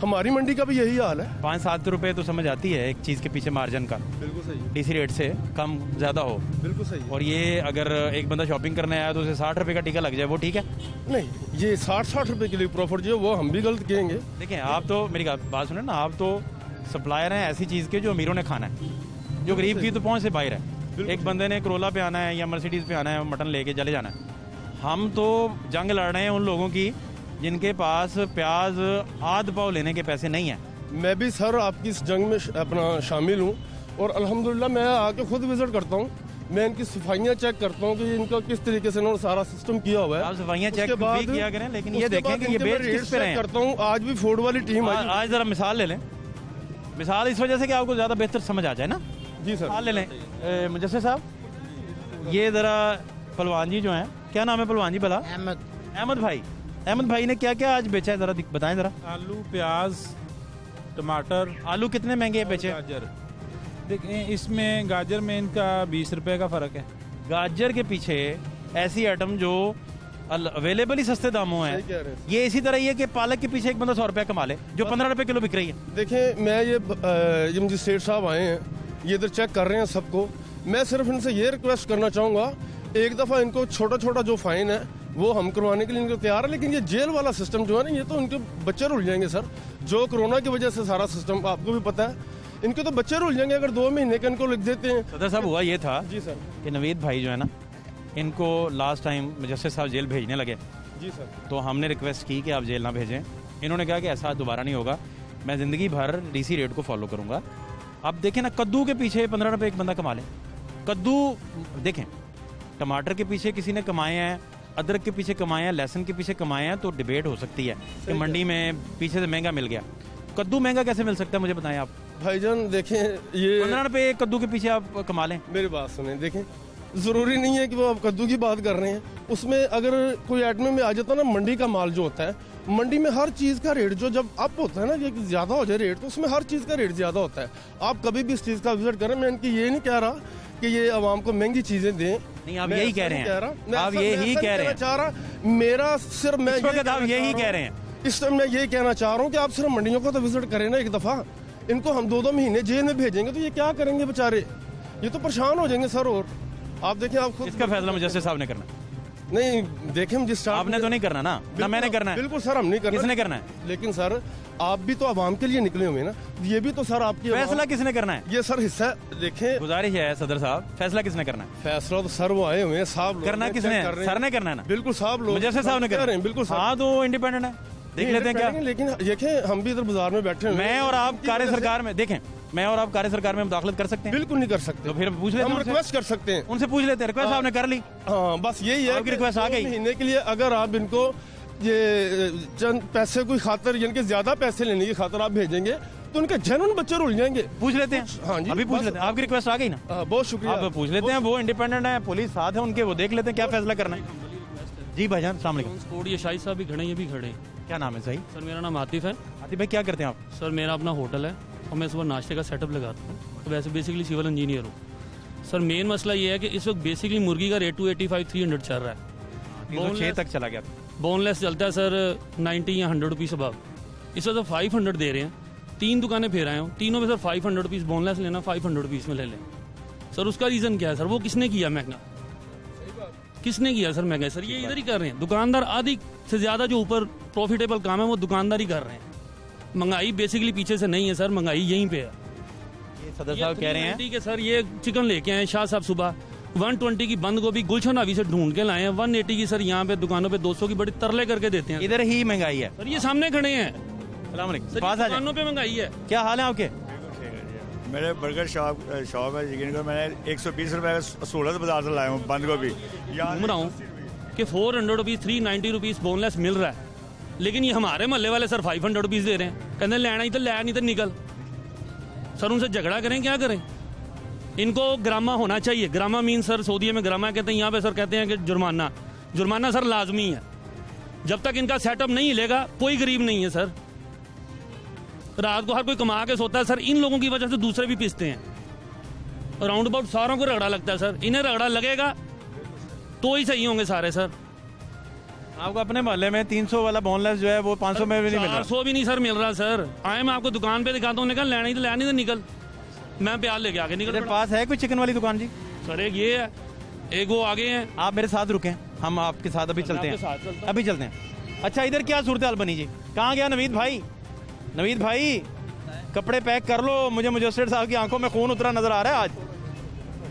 हमारी मंडी का भी यही हाल है। 5-7 रुपए तो समझ आती है एक चीज़ के पीछे मार्जिन का, बिल्कुल सही, डीसी रेट से कम ज़्यादा हो। बिल्कुल सही। और ये अगर एक बंदा शॉपिंग करने आया तो उसे 60 रुपए का टीका लग जाए, वो ठीक है? नहीं, ये 60 रुपए के लिए प्रॉफिट जो है वो हम भी गलत कहेंगे। देखिए आप तो मेरी बात सुने ना, आप तो सप्लायर हैं ऐसी चीज़ के जो अमीरों ने खाना है, जो गरीब की तो पहुँच से बाहर है। एक बंदे ने करोला पे आना है या मर्सिडीज़ पे आना है, मटन लेके चले जाना है। हम तो जंग लड़ रहे हैं उन लोगों की जिनके पास प्याज आध पाव लेने के पैसे नहीं हैं। मैं भी सर आपकी इस जंग में अपना शामिल हूँ, और अल्हम्दुलिल्लाह मैं आके खुद विजिट करता हूँ, मैं इनकी सफाइयाँ चेक करता हूँ कि इनका किस तरीके से इन्होंने सारा सिस्टम किया हुआ है। आप सफाइयाँ चेक उसके बाद- भी किया करें, लेकिन ये उसके देखें बाद कि ये इनके मैं बेच किस रेट्स पे रहे चेक हैं। करता हूँ। आज भी फूड वाली टीम आई। आज ज़रा मिसाल ले लें, मिसाल इस वजह से कि आपको ज़्यादा बेहतर समझ आ जाए ना। जी सर। हाल ले लें मुजस्सिर साहब, ये ज़रा पहलवान जी जो हैं, क्या नाम है पहलवान जी भला? अहमद भाई। अहमद भाई ने क्या क्या आज बेचा है, ज़रा बताएं ज़रा। आलू, प्याज, टमाटर। आलू कितने महंगे बेचे? गाजर देखिए, इसमें गाजर में इनका 20 रुपए का फ़र्क है। गाजर के पीछे ऐसी आइटम जो अवेलेबल ही सस्ते दामों सही कह है, रहे हैं। ये इसी तरह ही है कि पालक के पीछे एक बंदा 100 रुपया कमा ले, जो 15 रुपए किलो बिक रही है। देखें, मैं ये मुझे सेठ साहब आए हैं, ये इधर चेक कर रहे हैं सबको। मैं सिर्फ इनसे ये रिक्वेस्ट करना चाहूँगा, एक दफ़ा इनको छोटा छोटा जो फाइन है वो हम करवाने के लिए इनको तैयार है, लेकिन ये जेल वाला सिस्टम जो है ना, ये तो उनके बच्चे रुल जाएंगे सर। जो कोरोना की वजह से सारा सिस्टम आपको भी पता है, इनके तो बच्चे रुल जाएंगे अगर 2 महीने के इनको लिख देते हैं। सदर साहब, हुआ ये था जी सर। कि नवीद भाई जो है ना, इनको लास्ट टाइम मुजस्सिर साहब जेल भेजने लगे, जी सर। तो हमने रिक्वेस्ट की कि आप जेल ना भेजें। इन्होंने कहा कि ऐसा दोबारा नहीं होगा, मैं ज़िंदगी भर डीसी रेट को फॉलो करूँगा। अब देखें ना, कद्दू के पीछे 15 रुपये एक बंदा कमा ले। कद्दू देखें, टमाटर के पीछे किसी ने कमाए हैं, अदरक के पीछे कमाए हैं, लहसुन के पीछे कमाए हैं, तो डिबेट हो सकती है कि मंडी में पीछे से महंगा मिल गया। कद्दू महंगा कैसे मिल सकता है, मुझे बताएं आप। भाईजान देखें, ये 15 रुपये कद्दू के पीछे आप कमा लें। मेरी बात सुने, देखें ज़रूरी नहीं है कि वो आप कद्दू की बात कर रहे हैं। उसमें अगर कोई आइटम में आ जाता है ना, मंडी का माल जो होता है, मंडी में हर चीज़ का रेट जो जब अप होता है ना, ये ज़्यादा हो जाए रेट, तो उसमें हर चीज़ का रेट ज़्यादा होता है। आप कभी भी इस चीज़ का विजिट करें, मैं इनकी ये नहीं कह रहा कि ये आवाम को महंगी चीज़ें दें। नहीं, आप मैं यही ऐसा कह रहे नहीं हैं। मैं आप ऐसा- यही मैं ऐसा कह नहीं रहे हैं। कहना चाह रहा, मेरा सिर्फ मैं इस वक्त ये आप कहना यही चाह कह रहे हैं। इस टाइम मैं यही कहना चाह रहा हूँ कि आप सिर्फ मंडियों को तो विजिट करें ना एक दफ़ा। इनको हम 2-2 महीने जेल में भेजेंगे तो ये क्या करेंगे बेचारे, ये तो परेशान हो जाएंगे सर। और आप देखिए, आप खुद इसका फैसला मुजस्सिर साहब ने करना है। नहीं, देखें हम जिस स्टाफ आपने तो नहीं करना ना, ना मैंने करना है। बिल्कुल सर, हम नहीं करना। किसने करना है? लेकिन सर, आप भी तो आवाम के लिए निकले हुए हैं ना, ये भी तो सर आपकी फैसला किसने करना है? ये सर हिस्सा देखें। गुजारिश है सदर साहब, फैसला किसने करना है? फैसला तो सर वो आए हुए हैं साहब, करना किसने है? सर ने करना है ना। बिल्कुल साहब लोग मुजस्सिर साहब ने कह करना रहे हैं। बिल्कुल सर। हाँ, तो इंडिपेंडेंट है, देख लेते हैं क्या। लेकिन देखें, हम भी इधर बाजार में बैठे हुए हैं। मैं और आप इनकी कार्य वजह से- सरकार में, देखें, मैं और आप कार्य सरकार में मुदाखलत कर सकते हैं? बिल्कुल नहीं कर सकते। तो फिर पूछ लेते हम हैं उनसे। रिक्वेस्ट कर सकते हैं, उनसे पूछ लेते हैं। रिक्वेस्ट आपने कर ली, हाँ बस यही है। आपकी रिक्वेस्ट आ गई। 2 महीने के लिए अगर आप इनको ये चंद पैसे कोई खातर, यानी कि ज्यादा पैसे लेने की खातर आप भेजेंगे, तो उनके जेन्युइन बच्चे रुल जाएंगे। पूछ लेते हैं। हाँ जी, अभी पूछ बस- लेते हैं। आपकी रिक्वेस्ट आ गई ना, बहुत शुक्रिया। आप पूछ लेते हैं। वो इंडिपेंडेंट है, पुलिस साथ है उनके, वो देख लेते हैं क्या फैसला करना है। जी भाईजान, अस्सलाम वालेकुम। स्पोर्ट ये शाहिद साहब भी खड़े हैं, ये भी खड़े हैं। क्या नाम है सही? सर मेरा नाम आतिफ है। आतिफ भाई, क्या करते हैं आप? सर मेरा अपना होटल है और मैं सुबह नाश्ते का सेटअप लगाता हूँ। तो वैसे बेसिकली सिविल इंजीनियर हूँ। सर मेन मसला ये है कि इस वक्त बेसिकली मुर्गी का रेट 285-300 चल रहा है। 306 तक चला गया था। बोनलेस चलता है सर 90 या 100 रुपीज़ अब। इस वक्त 500 दे रहे हैं। 3 दुकानें फिर आए हूँ, तीनों में सर 500 रुपीज़ बोनलेस लेना, 500 रुपीज़ में ले लें। सर उसका रीज़न क्या है सर? वो किसने किया महंगा? किसने किया सर महंगा? सर ये इधर ही कर रहे हैं दुकानदार। आधी से ज़्यादा जो ऊपर प्रॉफिटेबल काम है वो दुकानदार ही कर रहे हैं। महंगाई बेसिकली पीछे से नहीं है सर, महंगाई यहीं पे है। ये सदर साहब कह रहे हैं ठीक है सर, ये चिकन लेके आए शाह साहब सुबह 120 की बंद गोभी गुलशन हावी से ढूंढ के लाए हैं। 180 की सर यहाँ पे दुकानों पे 200 की बड़ी तरले करके देते हैं। इधर ही महंगाई है। सर ये सामने खड़े हैं सलाम अलैकुम, सर, पास आ जाए। दुकानों पे महंगाई है। क्या हाल है आपके? मेरे बर्गर शॉप है यकीन करो, मैंने 120 रुपए का सहूलत बाजार से लाया हूँ बंद गोभी। घूम रहा हूँ कि 400 रुपीज़ 390 रुपीज़ बोनलेस मिल रहा है, लेकिन ये हमारे मोहल्ले वाले सर 500 रुपीज़ दे रहे हैं। कहते लेना ही तो लै, नहीं तो निकल। सर उनसे झगड़ा करें, क्या करें? इनको ग्रामा होना चाहिए। ग्रामा मीन सर सऊदी में ग्रामा कहते हैं, यहाँ पे सर कहते हैं कि जुर्माना। जुर्माना सर लाजमी है। जब तक इनका सेटअप नहीं हिलेगा कोई गरीब नहीं है सर। रात को हर कोई कमा के सोता है सर। इन लोगों की वजह से दूसरे भी पिसते हैं। राउंड अबाउट सारों को रगड़ा लगता है सर। इन्हें रगड़ा लगेगा तो ही सही होंगे सारे सर। आपको अपने मोहल्ले में 300 वाला बोनलेस जो है वो 500 में भी नहीं मिल रहा। 400 भी नहीं सर मिल रहा सर। आए मैं आपको दुकान पे दिखाता हूँ, निकल लेना ही तो लेना ही तो निकल। मैं प्याज लेके आगे निकल इधर पड़ा। पास है कोई चिकन वाली दुकान जी? सर एक ये है, एक वो आगे हैं। आप मेरे साथ रुकें, हम आपके साथ अभी चलते आपके साथ हैं। चलता हूं। अभी चलते हैं। अच्छा, इधर क्या सूरत हाल बनी जी? कहाँ गया नवीद भाई? नवीद भाई कपड़े पैक कर लो, मुझे मुजस्सिर साहब की आंखों में खून उतरा नजर आ रहा है आज।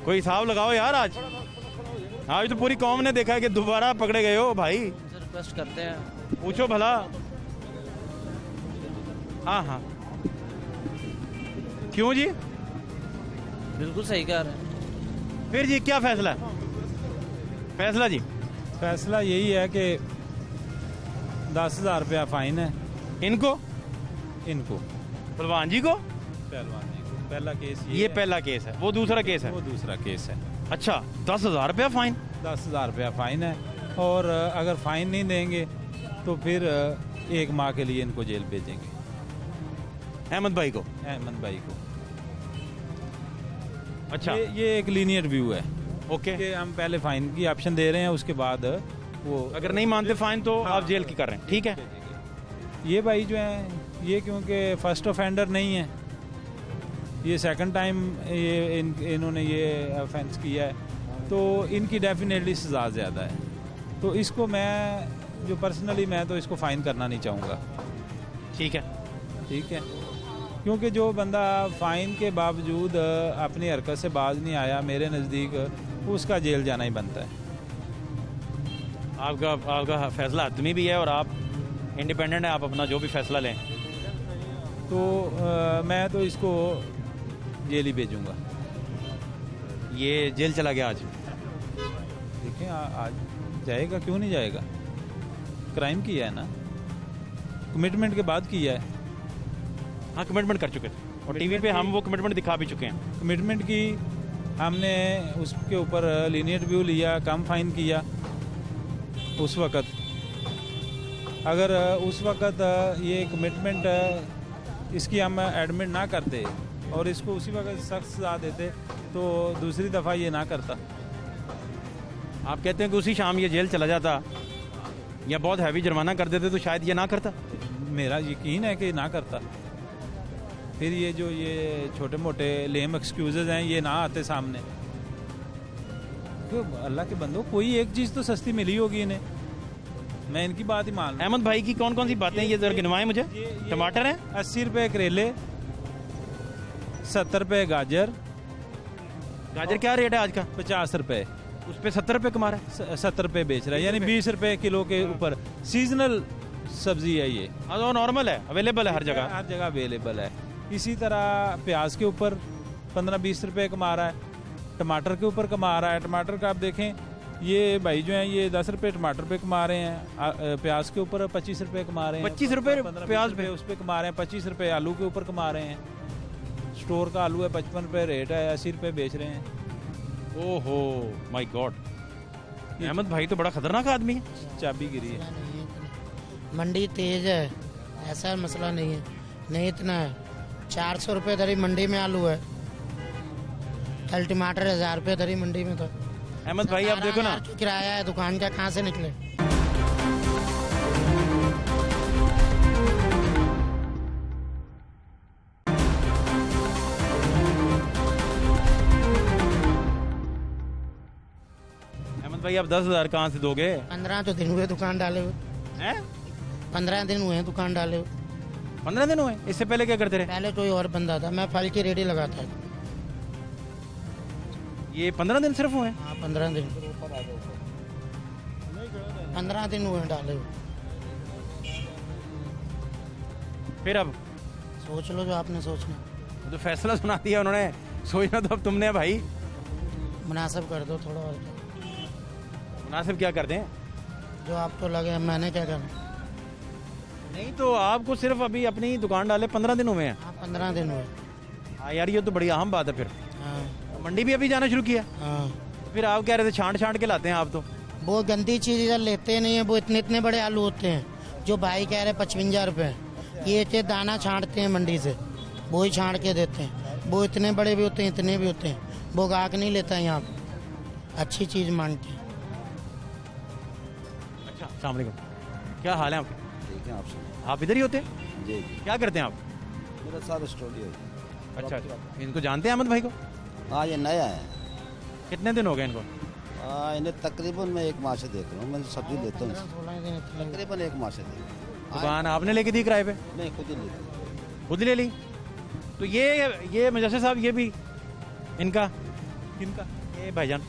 कोई हिसाब लगाओ यार। आज तो पूरी कौम ने देखा है कि दोबारा पकड़े गए हो भाई। रिक्वेस्ट करते हैं, पूछो भला। हाँ हाँ, क्यों जी? बिल्कुल सही कह रहे हैं। फिर जी क्या फैसला है? फैसला जी फैसला यही है कि 10,000 रुपया फाइन है इनको, इनको। पहलवान जी को पहलवान जी को पहला केस ये पहला केस है, वो दूसरा केस है। वो दूसरा केस है। अच्छा, 10,000 रुपया फाइन। 10,000 रुपया फ़ाइन है, और अगर फ़ाइन नहीं देंगे तो फिर 1 माह के लिए इनको जेल भेजेंगे। अहमद भाई को। अहमद भाई को। अच्छा, ये एक लीनियर व्यू है। ओके, कि हम पहले फ़ाइन की ऑप्शन दे रहे हैं, उसके बाद वो अगर नहीं मानते फाइन तो हाँ, आप जेल की कर रहे हैं, ठीक है। ये भाई जो है ये क्योंकि फर्स्ट ऑफेंडर नहीं है, ये सेकंड टाइम ये इन्होंने ये ऑफेंस किया है, तो इनकी डेफिनेटली सज़ा ज़्यादा है। तो इसको मैं जो पर्सनली मैं तो इसको फ़ाइन करना नहीं चाहूँगा। ठीक है, ठीक है, क्योंकि जो बंदा फ़ाइन के बावजूद अपनी हरकत से बाज नहीं आया, मेरे नज़दीक उसका जेल जाना ही बनता है। आपका फैसला आदमी भी है और आप इंडिपेंडेंट है, आप अपना जो भी फैसला लें। तो मैं तो इसको जेल ही भेजूँगा। ये जेल चला गया आज। देखें आज जाएगा, क्यों नहीं जाएगा? क्राइम किया है ना, कमिटमेंट के बाद किया है। हाँ, कमिटमेंट कर चुके थे और टीवी पे हम वो कमिटमेंट दिखा भी चुके हैं। कमिटमेंट की हमने उसके ऊपर लीनियर व्यू लिया, कम फाइन किया उस वक़्त। अगर उस वक़्त ये कमिटमेंट इसकी हम एडमिट ना करते और इसको उसी वक़्त सख्त सज़ा देते तो दूसरी दफ़ा ये ना करता। आप कहते हैं कि उसी शाम ये जेल चला जाता या बहुत हैवी जुर्माना कर देते तो शायद ये ना करता। मेरा यकीन है कि ना करता। फिर ये जो ये छोटे मोटे लेम एक्सक्यूजेज हैं ये ना आते सामने। क्यों अल्लाह के बंदो, कोई एक चीज़ तो सस्ती मिली होगी इन्हें, मैं इनकी बात ही मान। अहमद भाई की कौन कौन सी बातें ये जरा गिनवाएं मुझे। टमाटर हैं 80 रुपये करेले, 70 रुपये गाजर। गाजर क्या रेट है आज का? 50 रुपये। उस पर 70 रुपये कमा रहा है। 70 रुपये बेच रहा है, यानी 20 रुपये किलो के ऊपर। सीजनल सब्जी है ये। हाँ, तो नॉर्मल है, अवेलेबल है हर जगह। हर जगह अवेलेबल है। इसी तरह प्याज के ऊपर 15-20 रुपये कमा रहा है, टमाटर के ऊपर कमा रहा है। टमाटर का आप देखें, ये भाई जो हैं ये 10 रुपये टमाटर पे कमा रहे हैं, प्याज के ऊपर 25 रुपये कमा रहे हैं। 25 रुपये प्याज पे उस पर कमा रहे हैं, 25 रुपये आलू के ऊपर कमा रहे हैं। स्टोर का आलू है 55 रुपये रेट है, 80 रुपये बेच रहे हैं। ओहो माय गॉड, अहमद भाई तो बड़ा खतरनाक आदमी है। चाबी गिरी है। मंडी तेज है, ऐसा मसला नहीं है, नहीं इतना है। 400 रुपये दरी मंडी में आलू है, कल टमाटर 1000 रुपये दरी मंडी में था। अहमद भाई आप देखो ना, किराया है दुकान का, कहाँ से निकले। अहमद भाई आप 10,000 कहाँ से दोगे? 15 तो दिन हुए दुकान डाले हुए हैं? 15 दिन हुए हैं दुकान डाले हुए। 15 दिन हुए? इससे पहले क्या करते रहे? पहले कोई और बंदा था, मैं फल की रेडी लगाता था। ये 15 दिन सिर्फ हुए? हाँ 15 दिन, 15 दिन हुए डाले हुए। फिर अब सोच लो जो आपने सोचना। तो फैसला सुना दिया उन्होंने, सोचना तो अब तुमने भाई। मुनासिब कर दो थोड़ा और। मुनासिब क्या कर दें? जो आपको लगे, मैंने क्या करना। नहीं तो आपको सिर्फ अभी अपनी दुकान डाले 15 दिन हुए हैं। हाँ 15 दिन हुए। हाँ यार, ये तो बड़ी अहम बात है। फिर हाँ मंडी भी अभी जाना शुरू किया? हाँ। फिर आप कह रहे थे छांट छांट के लाते हैं आप तो। वो गंदी चीज़ इधर लेते नहीं है, वो इतने इतने बड़े आलू होते हैं जो भाई कह रहे 55 रुपये। ये इतने दाना छांटते हैं मंडी से, वो ही छांट के देते हैं। वो इतने बड़े भी होते हैं, इतने भी होते हैं। वो गाहक नहीं लेता है यहाँ पर, अच्छी चीज़ मांगते हैं। अच्छा, अस्सलाम वालेकुम, क्या हाल है आपके? ठीक है आपसे। आप इधर ही होते हैं? जी। क्या करते हैं आप? मेरा सारा स्टूडियो है। अच्छा, इनको जानते हैं अहमद भाई को? हाँ ये नया है। कितने दिन हो गए इनको? इन्हें तकरीबन मैं 1 माह से देख रहा हूँ। मैं सब्जी लेता हूँ, तकरीबन 1 माह से देख रहा हूँ। दुकान आपने लेके दी किराए पे? नहीं, खुद ही लेता। खुद ले ली? तो ये मुजस्सिर साहब, ये भी इनका किनका? ये भाईजान,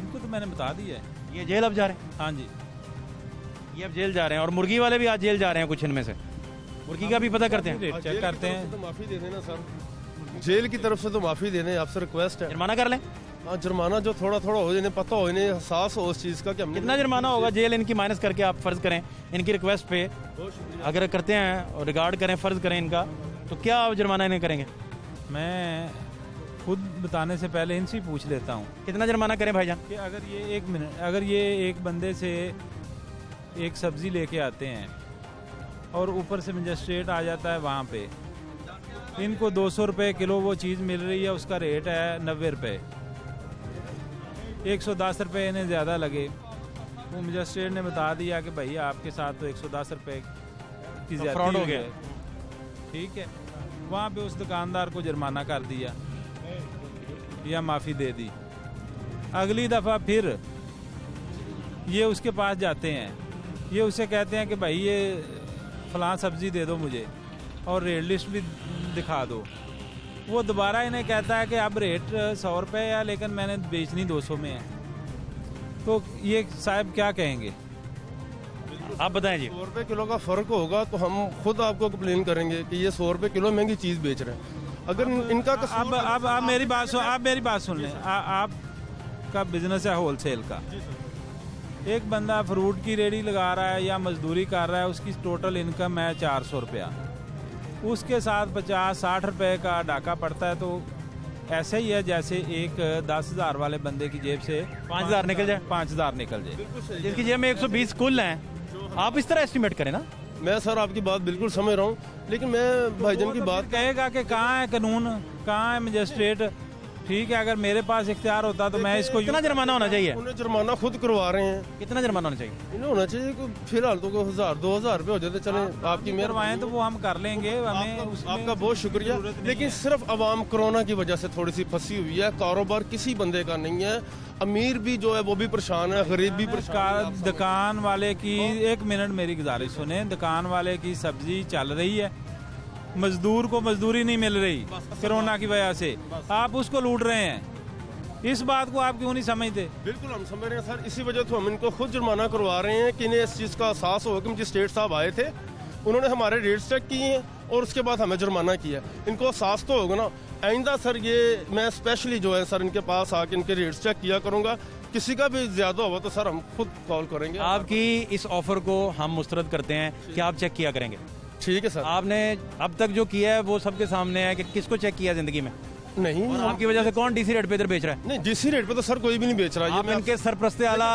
इनको तो मैंने बता दिया है। ये जेल अब जा रहे हैं? हाँ जी, ये अब जेल जा रहे हैं। और मुर्गी वाले भी आज जेल जा रहे हैं कुछ इनमें से। मुर्गी का भी पता करते हैं? रेट चेक करते हैं। तो माफ़ी दे देना सर, जेल की तरफ से तो माफ़ी देने आपसे रिक्वेस्ट है। जुर्माना कर लें? हाँ, जुर्माना जो थोड़ा थोड़ा हो, इन्हें पता हो, इन्हें एहसास हो उस चीज़ का कि हमने। कितना जुर्माना होगा जेल इनकी माइनस करके आप फर्ज करें इनकी रिक्वेस्ट पे, अगर करते हैं और रिगार्ड करें, फर्ज करें इनका, तो क्या जुर्माना इन्हें करेंगे? मैं खुद बताने से पहले इनसे पूछ लेता हूँ कितना जुर्माना करें भाईजान? कि अगर ये एक बंदे से एक सब्ज़ी लेके आते हैं और ऊपर से मजिस्ट्रेट आ जाता है वहाँ पे, इनको 200 रुपये किलो वो चीज़ मिल रही है, उसका रेट है 90 रुपये, 110 रुपये इन्हें ज़्यादा लगे, वो मजिस्ट्रेट ने बता दिया कि भाई आपके साथ तो 110 रुपये की फ्रॉड ज़्यादती हो हो गया। गया, ठीक है। वहाँ पे उस दुकानदार को जुर्माना कर दिया या माफ़ी दे दी। अगली दफ़ा फिर ये उसके पास जाते हैं, ये उसे कहते हैं कि भाई ये फ़लाँ सब्ज़ी दे दो मुझे और रेट लिस्ट भी दिखा दो। वो दोबारा इन्हें कहता है कि अब रेट 100 रुपये है लेकिन मैंने बेचनी 200 में है। तो ये साहब क्या कहेंगे? आप बताएं जी। 100 रुपये किलो का फ़र्क होगा तो हम खुद आपको कंप्लेन करेंगे कि ये 100 रुपये किलो महंगी चीज़ बेच रहे हैं। अगर इनका अब मेरी बात सुन लें। आपका बिजनेस है होलसेल का, एक बंदा फ्रूट की रेडी लगा रहा है या मजदूरी कर रहा है, उसकी टोटल इनकम है 400 रुपया, उसके साथ 50-60 रुपये का डाका पड़ता है, तो ऐसे ही है जैसे एक 10,000 वाले बंदे की जेब से 5,000 निकल जाए, 5,000 निकल जाए, जिसकी जेब में 120 कुल हैं। आप इस तरह एस्टिमेट करें ना। मैं सर आपकी बात बिल्कुल समझ रहा हूँ, लेकिन मैं भाईजान की बात कहेगा कि कहाँ है कानून, कहाँ है मजिस्ट्रेट। ठीक है, अगर मेरे पास इख्तियार होता तो मैं इसको कितना जुर्माना होना चाहिए? उन्हें जुर्माना खुद करवा रहे हैं। कितना जुर्माना होना चाहिए? इन्हें होना चाहिए कि फिलहाल तो 1,000-2,000 रुपये हो जाते चले। आपकी मेहरबानी तो वो हम कर लेंगे। हमें आपका बहुत शुक्रिया, लेकिन सिर्फ आवाम कोरोना की वजह से थोड़ी सी फंसी हुई है। कारोबार किसी बंदे का नहीं है, अमीर भी जो है वो भी परेशान है, गरीब भी परेशान। दुकान वाले की, एक मिनट मेरी गुजारिश सुने, दुकान वाले की सब्जी चल रही है, मजदूर को मजदूरी नहीं मिल रही कोरोना की वजह से, आप उसको लूट रहे हैं। इस बात को आप क्यों नहीं समझते? बिल्कुल हम समझ रहे हैं सर, इसी वजह तो हम इनको खुद जुर्माना करवा रहे हैं कि इन्हें इस चीज़ का एहसास हो कि मजिस्ट्रेट साहब आए थे, उन्होंने हमारे रेट्स चेक किए हैं और उसके बाद हमें जुर्माना किया। इनको एहसास तो होगा ना। आइंदा सर ये मैं स्पेशली जो है सर इनके पास आके इनके रेट्स चेक किया करूँगा, किसी का भी ज्यादा होगा तो सर हम खुद कॉल करेंगे। आपकी इस ऑफर को हम मुस्तरद करते हैं कि आप चेक किया करेंगे। ठीक है सर। आपने अब तक जो किया है वो सबके सामने है कि किसको चेक किया जिंदगी में? नहीं। और आपकी वजह से कौन डीसी रेट पे इधर बेच रहा है? नहीं, डीसी रेट पे तो सर कोई भी नहीं बेच रहा है। आप इनके सरपरस्ते आला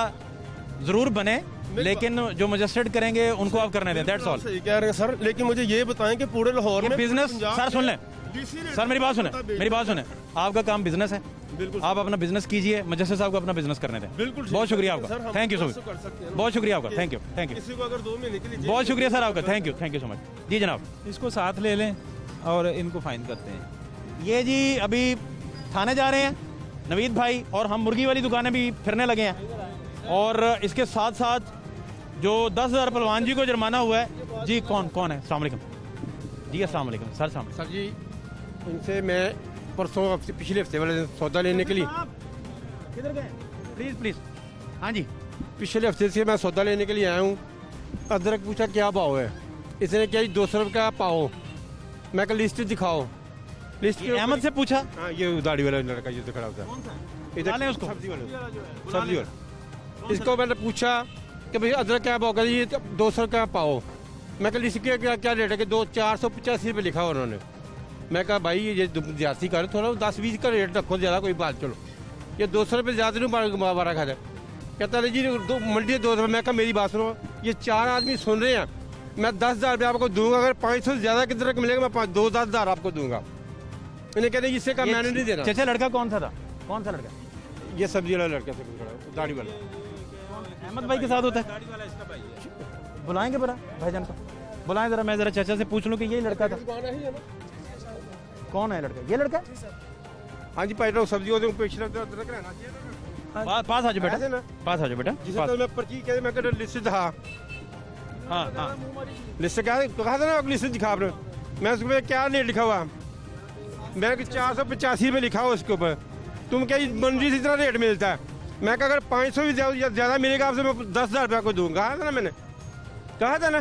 जरूर बने, लेकिन जो मजिस्ट्रेट करेंगे उनको आप करने दें। That's all. सही कह रहे हैं सर, लेकिन मुझे ये बताएं कि पूरे लाहौर में बिजनेस, सर सुन लें, सर मेरी बात सुने, आपका काम बिजनेस है, आप अपना बिजनेस कीजिए, मजिस्ट्रेट साहब को अपना बिजनेस करने दें। बिल्कुल। बहुत शुक्रिया आपका, थैंक यू सो मच, बहुत शुक्रिया आपका, थैंक यू किसी को अगर 2 महीने के लिए बहुत शुक्रिया सर आपका, थैंक यू सो मच। जी जनाब, इसको साथ ले लें और इनको फाइन करते हैं। ये जी अभी थाने जा रहे हैं नवीद भाई, और हम मुर्गी वाली दुकानें भी फिरने लगे हैं, और इसके साथ साथ जो 10,000 पहलवान जी को जुर्माना हुआ है। जी कौन है? अस्सलाम वालेकुम जी। अस्सलाम वालेकुम सर। सर जी, इनसे मैं परसों पिछले हफ्ते वाले दिन सौदा लेने के लिए किधर गए? प्लीज। हाँ जी, पिछले हफ्ते से मैं सौदा लेने के लिए आया हूँ। अदरक पूछा क्या भाव है, इसने क्या 200 रुपये का पाओ। मैं कहा लिस्ट दिखाओ। लिस्ट अहमद से पूछा? हाँ, ये दाढ़ी वाला लड़का जो खड़ा होता है इधर, उसको सब्जी वाला। इसको मैंने पूछा कि भाई अदरक क्या भाव, ये 200 रुपये पाओ। मैं कहा लिस्ट क्या रेट है कि 485 रुपये लिखा उन्होंने। मैं कहा भाई ये ज्यादा कर, थोड़ा 10-20 का रेट रखो, ज़्यादा कोई बात, चलो ये 200 रुपये ज़्यादा नहीं मारा खाता। कहता है जी मंडी 200 रुपये। मैं कहा मेरी बात सुनो, ये 4 आदमी सुन रहे हैं, मैं 10,000 रुपये आपको दूंगा, अगर 500 से ज़्यादा कितना मिलेगा मैं 10,000 आपको दूंगा। इन्हें कहते हैं इससे कम मैंने नहीं देना। चाचा लड़का कौन सा था? कौन सा लड़का? ये सब्जी वाला लड़का था, दाढ़ी वाला। अहमद भाई के साथ होता है। बुलाएंगे बड़ा भाईजान को, बुलाएं जरा, मैं जरा चाचा से पूछ लूं कि यही लड़का था। कौन है लड़का? ये लड़का? हाँ जी, पहले सब्जी होते पास आ जाओ बेटा, पास आ जाओ बेटा। मैं पर्ची कह मैं कह लिस्ट था। हाँ लिस्ट कहा था ना, लिस्ट दिखा आपने। मैं उसके क्या रेट लिखा हुआ, मैं 485 रुपये लिखा हुआ उसके ऊपर। तुम क्या मंडी से इतना रेट मिलता है? मैं कहा अगर 500 भी ज़्यादा मिलेगा आपसे मैं 10,000 रुपये को दूंगा। कहा था ना मैंने, कहा था ना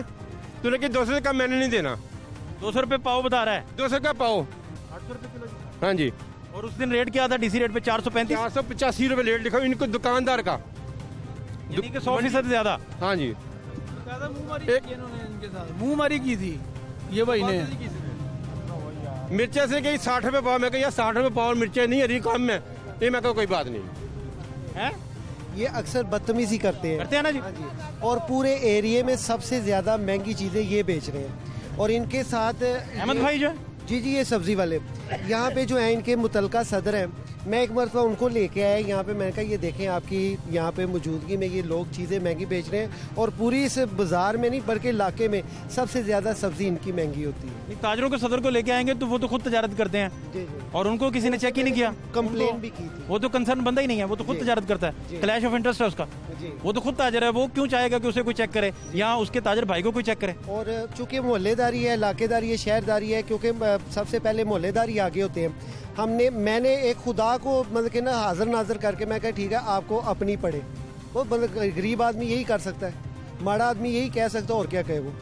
तूने कि 200 से कम मैंने नहीं देना। 200 रुपये पाव बता रहा है। 200 का पाव, 800 रुपये किलो। हाँ जी। और उस दिन रेट क्या था डीसी रेट पे? 485 रुपये रेट लिखा इनको दुकानदार का, यानी कि 100% ज्यादा। हाँ जी। मुंह मारी की थी ये भाई ने। मिर्चें से कहीं 60 रुपये पाव, मैं कहा यार 60 रुपये पाव मिर्चें नहीं हरी कम है, ये मैं कहा कोई बात नहीं है। ये अक्सर बदतमीजी करते हैं ना जी। हाँ जी। और पूरे एरिया में सबसे ज़्यादा महंगी चीज़ें ये बेच रहे हैं। और इनके साथ अहमद भाई जो है जी ये सब्जी वाले यहाँ पे जो है इनके मुतलका सदर हैं, मैं एक मरतबा उनको लेके आया यहाँ पे, मैंने कहा ये देखें आपकी यहाँ पे मौजूदगी में ये लोग चीज़ें महंगी बेच रहे हैं और पूरी इस बाज़ार में नहीं बल्कि इलाके में सबसे ज़्यादा सब्ज़ी इनकी महंगी होती है। ताजरों के सदर को लेके आएंगे तो वो तो खुद तजारत करते हैं और उनको किसी ने चेक ही नहीं किया, कंप्लेन भी की थी। वो तो कंसर्न बंदा ही नहीं है, वो तो खुद तजारत करता है, क्लैश ऑफ इंटरेस्ट है उसका, वो तो खुद ताजर है, वो क्यों चाहेगा कि उसे कोई चेक करे या उसके ताजर भाई को कोई चेक करे। और चूँकि मोहल्लेदारी है, इलाकेदारी है, शहरदारी है, क्योंकि सबसे पहले मोहल्लेदारी आगे होते हैं। मैंने एक खुदा को मतलब कि ना हाजिर नाजर करके मैं कहा ठीक है आपको अपनी पड़े, वो मतलब गरीब आदमी यही कर सकता है, माड़ा आदमी यही कह सकता है, और क्या कहे वो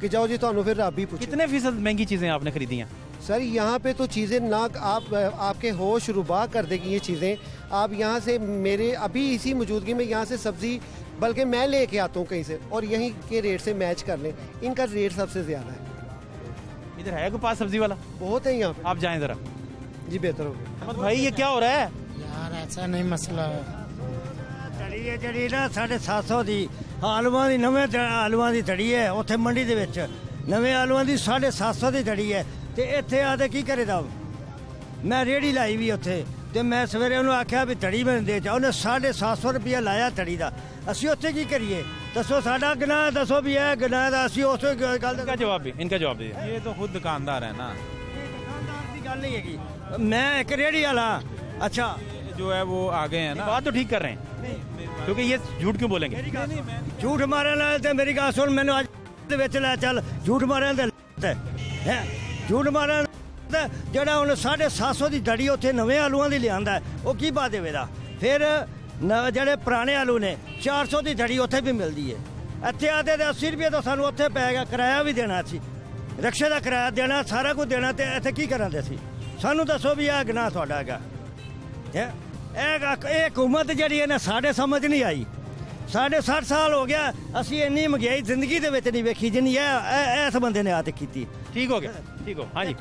कि जाओ जी तो फिर रब ही पूछे। कितने फीसद महंगी चीज़ें आपने खरीदी हैं सर? यहाँ पे तो चीज़ें ना आपके होश रुबा कर देगी ये चीज़ें। आप यहाँ से मेरे अभी इसी मौजूदगी में यहाँ से सब्ज़ी बल्कि मैं लेके आता हूँ कहीं से और यहीं के रेट से मैच कर लें, इनका रेट सबसे ज़्यादा है। इधर है कोई पास सब्जी वाला? बहुत है यहाँ पे, आप जाएं ज़रा। जी बेहतर हो गया। अहमद भाई ये क्या हो रहा है यार? ऐसा नहीं मसला है। ਧੜੀ ਹੈ ਜਿਹੜੀ ਨਾ 750 ਦੀ ਆਲੂਆਂ ਦੀ, ਨਵੇਂ ਆਲੂਆਂ ਦੀ ਧੜੀ ਹੈ ਉੱਥੇ ਮੰਡੀ ਦੇ ਵਿੱਚ, ਨਵੇਂ ਆਲੂਆਂ ਦੀ 750 ਦੀ ਧੜੀ ਹੈ ਤੇ ਇੱਥੇ ਆ ਤੇ ਕੀ ਕਰੇਦਾ? ਮੈਂ ਰੇੜੀ ਲਾਈ ਵੀ ਉੱਥੇ ਤੇ ਮੈਂ ਸਵੇਰੇ ਉਹਨੂੰ ਆਖਿਆ ਵੀ ਧੜੀ ਮੈਨੂੰ ਦੇ ਜਾ, ਉਹਨੇ 750 ਰੁਪਇਆ ਲਾਇਆ ਧੜੀ ਦਾ। ਅਸੀਂ ਉੱਥੇ ਕੀ ਕਰੀਏ ਦੱਸੋ? ਸਾਡਾ ਗੁਨਾਹ ਦੱਸੋ ਵੀ ਇਹ ਗੁਨਾਹ ਦਾ ਅਸੀਂ ਉਸ ਗੱਲ ਦਾ जवाब भी इनका जवाब दीजिए। ये तो खुद दुकानदार है ना, ਦੁਕਾਨਦਾਰ ਦੀ ਗੱਲ ਨਹੀਂ ਹੈਗੀ, ਮੈਂ ਇੱਕ ਰੇੜੀ ਵਾਲਾ। अच्छा जो है वो आ गए हैं ना, बात तो ठीक कर रहे हैं क्योंकि ये झूठ क्यों बोलेंगे? झूठ मारन वाले ते मेरी गल सुन, मैनू अज दे विच लै चल। झूठ मारन दे है, झूठ मारन ਜਿਹੜਾ ਹੁਣ 750 ਦੀ ਧੜੀ ਉੱਥੇ ਨਵੇਂ ਆਲੂਆਂ ਦੀ ਲਿਆਂਦਾ ਉਹ ਕੀ ਪਾ ਦੇਵੇਗਾ? ਫਿਰ ਜਿਹੜੇ ਪੁਰਾਣੇ ਆਲੂ ਨੇ 400 ਦੀ ਧੜੀ ਉੱਥੇ ਵੀ ਮਿਲਦੀ ਹੈ। ਇੱਥੇ ਆਦੇ ਤੇ 80 ਰੁਪਏ ਤਾਂ ਸਾਨੂੰ ਉੱਥੇ ਪਏਗਾ, ਕਿਰਾਇਆ ਵੀ ਦੇਣਾ ਸੀ, ਰਿਕਸ਼ੇ ਦਾ ਕਿਰਾਇਆ ਦੇਣਾ, ਸਾਰਾ ਕੁਝ ਦੇਣਾ, ਤੇ ਇੱਥੇ ਕੀ ਕਰਾਂਗੇ ਅਸੀਂ? ਸਾਨੂੰ ਦੱਸੋ ਵੀ ਇਹ ਗੁਨਾਹ ਤੁਹਾਡਾ ਹੈਗਾ। ਇਹ ਹਕੂਮਤ ਜਿਹੜੀ ਹੈ ਨਾ ਸਾਡੇ ਸਮਝ ਨਹੀਂ ਆਈ। साढ़े 60 साल हो गया असी इन्नी महंगाई जिंदगी दे विच नहीं वेखी जिन्नी इस बंदे ने आते की। ठीक हो गया, ठीक हो। हाँ जी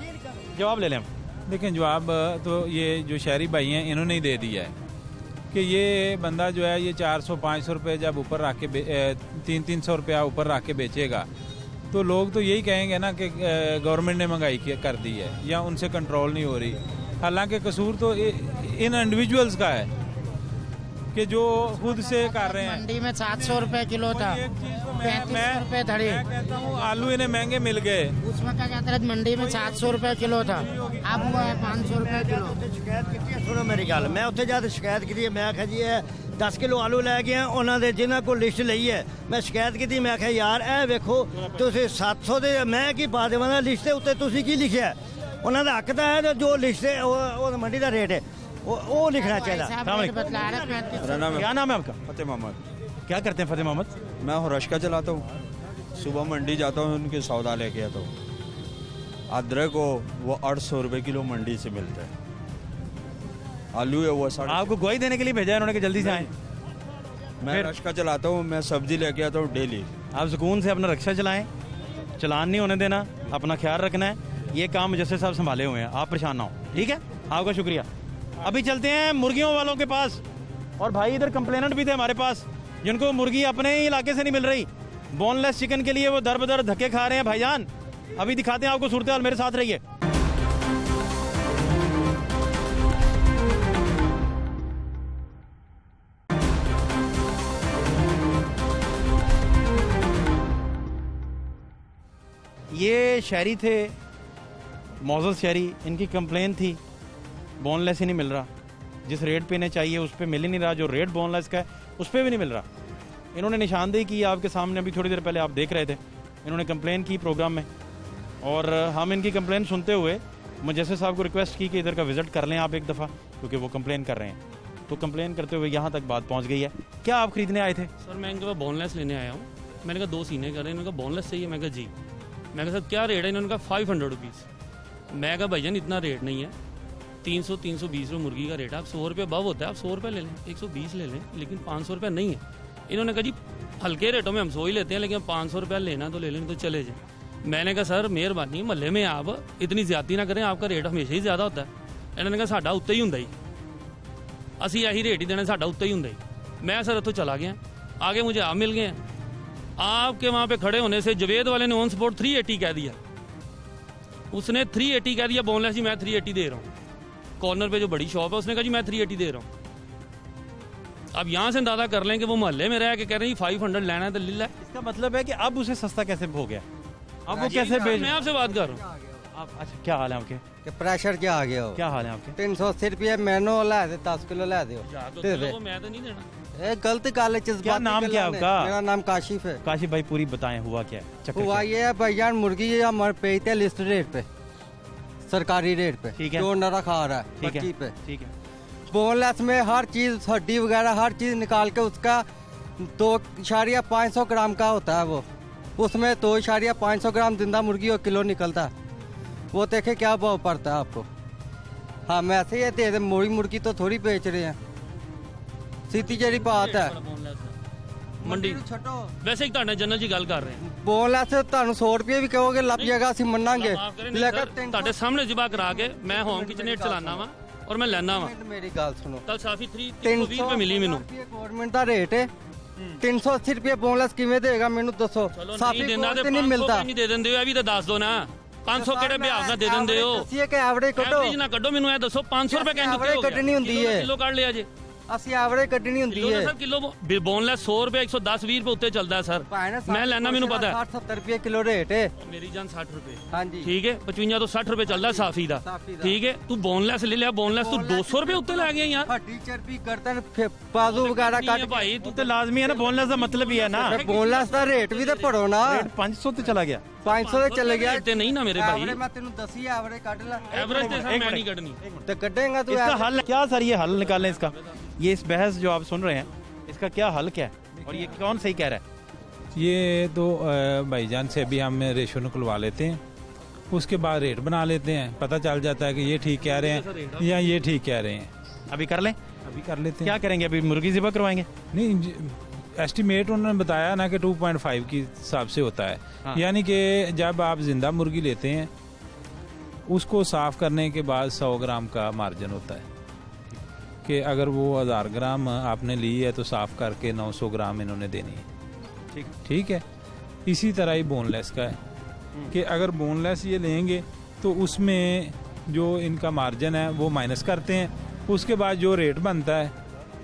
जवाब ले लें हम। लेकिन जवाब तो ये जो शहरी भाई हैं इन्होंने ही दे दिया है कि ये बंदा जो है ये 400-500 रुपये जब ऊपर रख के 300-300 रुपया ऊपर रख के बेचेगा तो लोग तो यही कहेंगे ना कि गवर्नमेंट ने महंगाई कर दी है या उनसे कंट्रोल नहीं हो रही। हालांकि कसूर तो इन इंडिविजुअल्स का है कि जो खुद से कर रहे हैं। मंडी में 700 रुपए किलो था, 35 रुपए धड़ी। मैं कहता हूँ आलू इन्हें महंगे मिल गए। उस वक्त क्या कहते हैं मंडी में 700 रुपए किलो था, अब वो है 500 रुपए किलो। शिकायत की सुनो मेरी गल, मैं उत्थे जाके शिकायत की, मैं आखिया जी 10 किलो आलू लै गया उन्होंने जिन्होंने को लिस्ट ली है, मैं शिकायत की, मैं आखिया यार ए वेखो तुसीं 700 दे मैं की पा देवां लिस्ट दे उत्ते तुसीं की लिखिया? उन्हों दा हक तां है जो लिस्ट है मंडी का रेट है वो लिखना चाहिए। क्या नाम है आपका? फतेह मोहम्मद। क्या करते हैं फतेह मोहम्मद? मैं रश्का चलाता हूँ, सुबह मंडी जाता हूँ, उनके सौदा लेके आता हूँ। अदरक हो वो 800 रुपये किलो मंडी से मिलता है। आलू है वो आपको गोई देने के लिए भेजा है उन्होंने कि जल्दी से आए? मैं रश्का चलाता हूँ, मैं सब्जी लेके आता हूँ डेली। आप सुकून से अपना रक्षा चलाएं, चलान नहीं होने देना, अपना ख्याल रखना है। ये काम मुझसे साहब संभाले हुए हैं, आप परेशान ना हो, ठीक है? आपका शुक्रिया। अभी चलते हैं मुर्गियों वालों के पास, और भाई इधर कंप्लेनेंट भी थे हमारे पास जिनको मुर्गी अपने ही इलाके से नहीं मिल रही, बोनलेस चिकन के लिए वो दर बदर धक्के खा रहे हैं। भाईजान अभी दिखाते हैं आपको सूरत हाल, मेरे साथ रहिए। ये शहरी थे, मौजूद शहरी, इनकी कंप्लेन थी बोनलेस ही नहीं मिल रहा, जिस रेट पे इन्हें चाहिए उस पर मिल ही नहीं रहा, जो रेट बोनलेस का है उस पर भी नहीं मिल रहा। इन्होंने निशानदेही की आपके सामने, अभी थोड़ी देर पहले आप देख रहे थे, इन्होंने कंप्लेन की प्रोग्राम में, और हम इनकी कंप्लेन सुनते हुए मुजस्सिर साहब को रिक्वेस्ट की कि इधर का विज़िट कर लें आप एक दफ़ा, क्योंकि वो कंप्लेन कर रहे हैं। तो कंप्लेन करते हुए यहाँ तक बात पहुँच गई है। क्या आप खरीदने आए थे? सर मैं इनके पास बोनलेस लेने आया हूँ। मैंने कहा 2 सीने कर रहे हैं, इन्होंने कहा बोनलेस चाहिए। मैं कहा जी। मैं कहा सर क्या रेट है? इन्होंने कहा 500 रुपीज़। मैं कहा भैया इतना रेट नहीं है, 300-320 रुपये मुर्गी का रेट है, आप 100 रुपये अबव होता है, आप 100 रुपये ले लें, 120 ले लें, लेकिन 500 रुपये नहीं है। इन्होंने कहा जी हल्के रेटों में हम 100 ही लेते हैं, लेकिन 500 रुपया लेना तो ले लें, तो चले जाए। मैंने कहा सर मेहरबानी महल्ले में आप इतनी ज्यादती ना करें, आपका रेट हमेशा ही ज्यादा होता है। इन्होंने कहा साडा उत्ते ही हुंदा ही, असी यही रेट ही देना, साडा उत्ते ही हुंदा ही। मैं सर उतो चला गया, आगे मुझे आप मिल गए। आपके वहाँ पे खड़े होने से जवेद वाले ने ऑन स्पॉट 380 कह दिया, उसने 380 कह दिया बोनलेस जी, मैं 380 दे रहा हूँ। कॉर्नर पे जो बड़ी शॉप है उसने कहा जी मैं 380 दे रहा हूँ। अब यहाँ से अंदाजा कर लें कि वो मोहल्ले में रह के कह रहे हैं 500 लेना है तो ले ला। इसका मतलब है कि अब उसे सस्ता कैसे हो गया, अब वो कैसे बेच। मैं आपसे बात कर रहा हूँ। अच्छा क्या हाल है आपके? कि प्रेशर क्या आ गया हो? क्या हाल है आपके? 380 रुपये मैनो ला दे, 10 किलो ला दो। मैं तो नहीं देना। गलत गल क्या नाम क्या आपका? मेरा नाम काशिफ है। काशिफ भाई पूरी बताएं हुआ क्या है? हुआ ये है भैया, मुर्गी हमारे पेजते लिस्ट रेट पे, सरकारी रेट पे, ठीक है, जो नरा खा रहा है ठीक है, पे, ठीक है। बोनलेस में हर चीज हड्डी वगैरह हर चीज निकाल के उसका 2.5 ग्राम का होता है वो, उसमें 2.5 ग्राम जिंदा मुर्गी और किलो निकलता है। वो देखे क्या भाव पड़ता है आपको। हाँ मैं ऐसे ही दे दे, मोड़ी मुर्गी तो थोड़ी बेच रहे हैं, सीधी जड़ी बात है। मंडी वैसे ही ਤੁਹਾਡੇ ਜਨਰਲ ਜੀ ਗੱਲ ਕਰ ਰਹੇ ਹਾਂ। बोनलेस ਤੁਹਾਨੂੰ 100 रुपये भी कहोगे ਲੱਭ ਜਾਏਗਾ, ਅਸੀਂ ਮੰਨਾਂਗੇ। लेकिन ਤੁਹਾਡੇ ਸਾਹਮਣੇ ਜਿਬਾ ਕਰਾ ਕੇ ਮੈਂ ਹੋਮ ਕਿਚਨ ਏਟ ਚਲਾਨਾ ਵਾ ਔਰ ਮੈਂ ਲੈਣਾ ਵਾ। ਮੇਰੀ ਗੱਲ ਸੁਣੋ, ਕੱਲ ਸਾਫੀ 320 ਰੁਪਏ ਮਿਲੀ ਮੈਨੂੰ। ਗਵਰਨਮੈਂਟ ਦਾ ਰੇਟ ਹੈ 380 ਰੁਪਏ ਬੋਨਲੈਸ ਕਿਵੇਂ ਦੇਗਾ ਮੈਨੂੰ ਦੱਸੋ। ਸਾਫੀ ਦਿੰਦਾ ਤੇ ਨਹੀਂ ਮਿਲਦਾ, ਨਹੀਂ ਦੇ ਦਿੰਦੇ ਹੋ, ਇਹ ਵੀ ਤਾਂ ਦੱਸ ਦੋ ਨਾ। 500 ਕਿਹੜੇ ਵਿਆਹ ਨਾਲ ਦੇ ਦਿੰਦੇ ਹੋ? ਅਸੀਂ ਕਿ ਐਵਰੇਜ ਕੱਢੋ, ਐਵਰੇਜ ਨਾ ਕੱਢੋ, ਮੈਨੂੰ ਇਹ ਦੱਸੋ 500 ਰੁਪਏ ਕਹਿੰਦੇ ਐਵਰੇਜ ਕੱਢਣੀ ਹੁੰਦੀ ਹੈ, ਕਿਲੋ ਕੱਢ ਲਿਆ ਜੇ। ਅਸੀਂ ਐਵਰੇਜ ਕੱਢਣੀ ਹੁੰਦੀ ਹੈ ਸਰ। ਕਿਲੋ ਬੋਨਲੈਸ 100 ਰੁਪਏ 110 20 ਰੁਪਏ ਉੱਤੇ ਚੱਲਦਾ ਸਰ, ਮੈਂ ਲੈਣਾ, ਮੈਨੂੰ ਪਤਾ ਹੈ। 60 70 ਰੁਪਏ ਕਿਲੋ ਰੇਟ ਹੈ ਮੇਰੀ ਜਾਨ 60 ਰੁਪਏ। ਹਾਂਜੀ ਠੀਕ ਹੈ, 55 ਤੋਂ 60 ਰੁਪਏ ਚੱਲਦਾ ਸਾਫੀ ਦਾ। ਠੀਕ ਹੈ, ਤੂੰ ਬੋਨਲੈਸ ਲੈ ਲਿਆ, ਬੋਨਲੈਸ ਤੂੰ 200 ਰੁਪਏ ਉੱਤੇ ਲੈ ਗਿਆ ਯਾਰ। ਹੱਡੀ ਚਰਬੀ ਗਰਦਨ ਬਾਜ਼ੂ ਵਗੈਰਾ ਕੱਟ ਭਾਈ ਤੂੰ ਤੇ ਲਾਜ਼ਮੀ ਹੈ ਨਾ, ਬੋਨਲੈਸ ਦਾ ਮਤਲਬ ਹੀ ਹੈ ਨਾ। ਬੋਨਲੈਸ ਦਾ ਰੇਟ ਵੀ ਤੇ ਭਰੋ ਨਾ। ਰੇਟ 500 ਤੇ ਚਲਾ ਗਿਆ, 500 ਤੇ ਚਲੇ ਗਿਆ ਤੇ ਨਹੀਂ ਨਾ ਮੇਰੇ ਭਾਈ। ਮੈਂ ਤੈਨੂੰ ਦੱਸੀ ਐਵਰੇਜ ਕੱਢ ਲੈ। एवरेज तो सर मैं नहीं कटनी, तो कटेगा तो इसका हल क्या सर, ये हल निकालें इसका, ये इस बहस जो आप सुन रहे हैं इसका क्या हल क्या है और ये कौन सही कह रहा है? ये तो भाईजान से अभी हम रेशो निकलवा लेते हैं, उसके बाद रेट बना लेते हैं, पता चल जाता है कि ये ठीक कह रहे हैं या ये ठीक कह रहे हैं। अभी कर लें, अभी कर लेते हैं। क्या करेंगे अभी? मुर्गी ज़िबा करवाएंगे? नहीं, एस्टिमेट उन्होंने बताया ना कि 2.5 के हिसाब से होता है। हाँ। यानी कि जब आप जिंदा मुर्गी लेते हैं उसको साफ करने के बाद 100 ग्राम का मार्जिन होता है कि अगर वो 1000 ग्राम आपने ली है तो साफ करके 900 ग्राम इन्होंने देनी है। ठीक है, इसी तरह ही बोनलेस का है कि अगर बोनलेस ये लेंगे तो उसमें जो इनका मार्जिन है वो माइनस करते हैं, उसके बाद जो रेट बनता है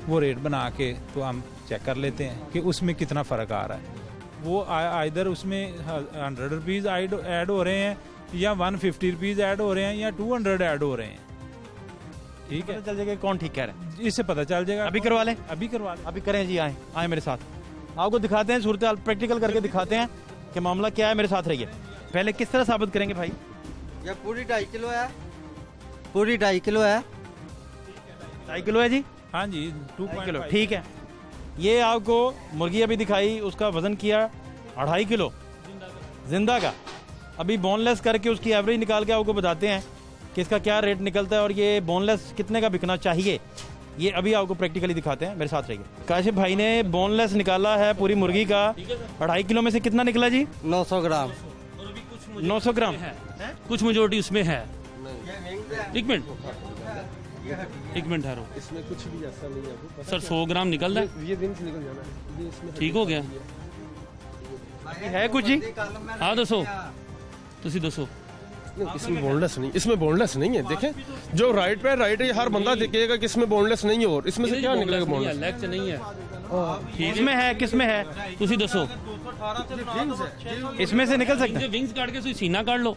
वो रेट बना के तो हम चेक कर लेते हैं कि उसमें कितना फ़र्क आ रहा है। वो इधर उसमें 100 रुपीज़ ऐड हो रहे हैं या 150 रुपीज़ ऐड हो रहे हैं या 200 ऐड हो रहे हैं। ठीक है, चल जाएगा कौन ठीक कह रहा है, इससे पता चल जाएगा। अभी करवा लें, अभी करवा लें, अभी करें जी। आए मेरे साथ, आपको दिखाते हैं सूरत हाल, प्रैक्टिकल करके दिखाते हैं कि मामला क्या है। मेरे साथ रहिए। पहले किस तरह साबित करेंगे भाई? ये पूरी 2.5 किलो है, पूरी 2.5 किलो है। 2.5 किलो है जी? हाँ जी, 2.5 किलो। ठीक है, ये आपको मुर्गी अभी दिखाई, उसका वजन किया 2.5 किलो जिंदा का। अभी बोनलेस करके उसकी एवरेज निकाल के आपको बताते हैं कि इसका क्या रेट निकलता है और ये बोनलेस कितने का बिकना चाहिए, ये अभी आपको प्रैक्टिकली दिखाते हैं। मेरे साथ रहिए। काशिफ भाई ने बोनलेस निकाला है पूरी मुर्गी का, 2.5 किलो में से कितना निकला जी? 900 ग्राम। 900 ग्राम कुछ मेजोरिटी उसमें है। एक मिनट ठहरो, इसमें कुछ भी ऐसा नहीं है सर। 100 ग्राम निकल रहा है, ये दिन से निकल जाना है, ये इसमें ठीक हो गया है कुछ जी? हाँ दसो, तुसी दसो। इसमें बोनलेस नहीं, इसमें बोनलेस नहीं है। देखें जो राइट पे राइट है, हर बंदा देखेगा कि इसमें बोनलेस नहीं है। और इसमें से क्या निकलेगा? बोनलेस लेग से नहीं है। इसमें है, किसमें है तुसी दसो। इसमें से निकल सकते हैं। विंग्स काट के तुसी सीना काट लो,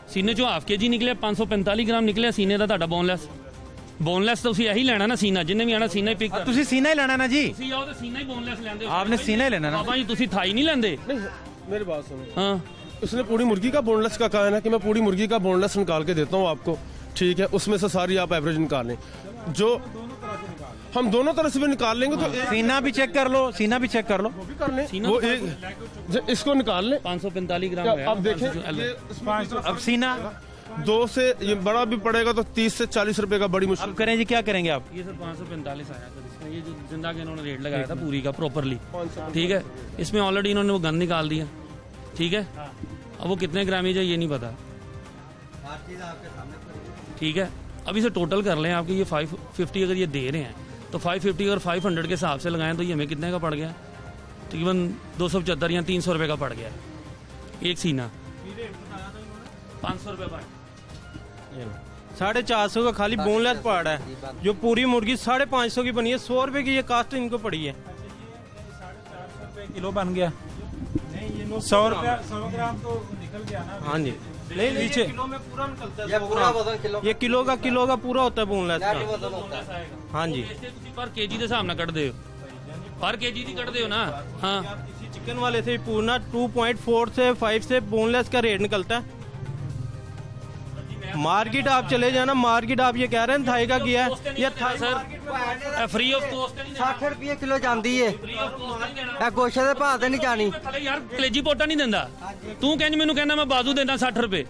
सीने चो हाफ केजी निकले, 545 ग्राम निकले सीने का ਤੁਹਾਡਾ बोनलेस। बोनलेस तो उसी यही लेना ना, सीना जिन्हें भी आना सीना ही पिक कर। तुसी सीना ही लेना ना जी? तुसी आओ तो सीना ही बोनलेस लेंदे हो। आपने सीना ही लेना ना बाबा जी, तुसी थाई नहीं लेंदे। मेरी बात सुनो। हाँ, उसने पूरी मुर्गी का बोनलेस का कहा है ना कि मैं पूरी मुर्गी का बोनलेस निकाल के देता हूँ आपको। ठीक है, उसमें से सारी आप एवरेज निकाल लें, जो हम दोनों तरह से भी निकाल लेंगे। तो सीना भी चेक कर लो, सीना भी चेक कर लो, वो भी कर लें। वो एक इसको निकाल लें, 545 ग्राम है। अब देखें, अब सीना 2 से ये बड़ा भी पड़ेगा तो 30 से 40 रुपए का बड़ी मुश्किल। अब करें जी, क्या करेंगे आप? ये सर 545 आया सर इसमें, ये जो जिंदा के इन्होंने रेट लगाया था पूरी का प्रॉपरली। ठीक है, इसमें ऑलरेडी इन्होंने वो गन निकाल दिया, ठीक है, अब वो कितने ग्रामेज है ये नहीं पता, ठीक है। अब इसे टोटल कर लें, आपके ये 550 अगर ये दे रहे हैं तो 550 अगर 500 के हिसाब से लगाएं तो ये हमें कितने का पड़ गया? तकरीबन 275 या 300 रुपये का पड़ गया एक सीना। 500 रुपये पड़ 450 का खाली बोनलेस पार्ट है, जो पूरी मुर्गी 550 की बनी है। 100 रुपये की ये कास्ट इनको पड़ी है। 450 किलो बन गया, 100 रुपया 100 ग्राम तो निकल गया ना। हाँ जी, नहीं नीचे किलो में पूरा निकलता है, पूरा वजन किलो, ये किलो का पूरा होता है बोनलेस का। हाँ जी, पर केजी के हिसाब ना कट दे, पर केजी की कट दे ना। हाँ, चिकन वाले से पूरा 2.4 से 5 से बोनलेस का रेट निकलता है। मार्केट आप चले जाना, मार्केट आप ये कह रहे हैं थाई का किया है, ये Thai sir free of cost 60 रुपये किलो जाती है, गोशे के भाव से नहीं जानी यार। कलेजी पोटा नहीं देंदा, तू कहना मैनू कहना मैं बाजू देना 60 रुपए,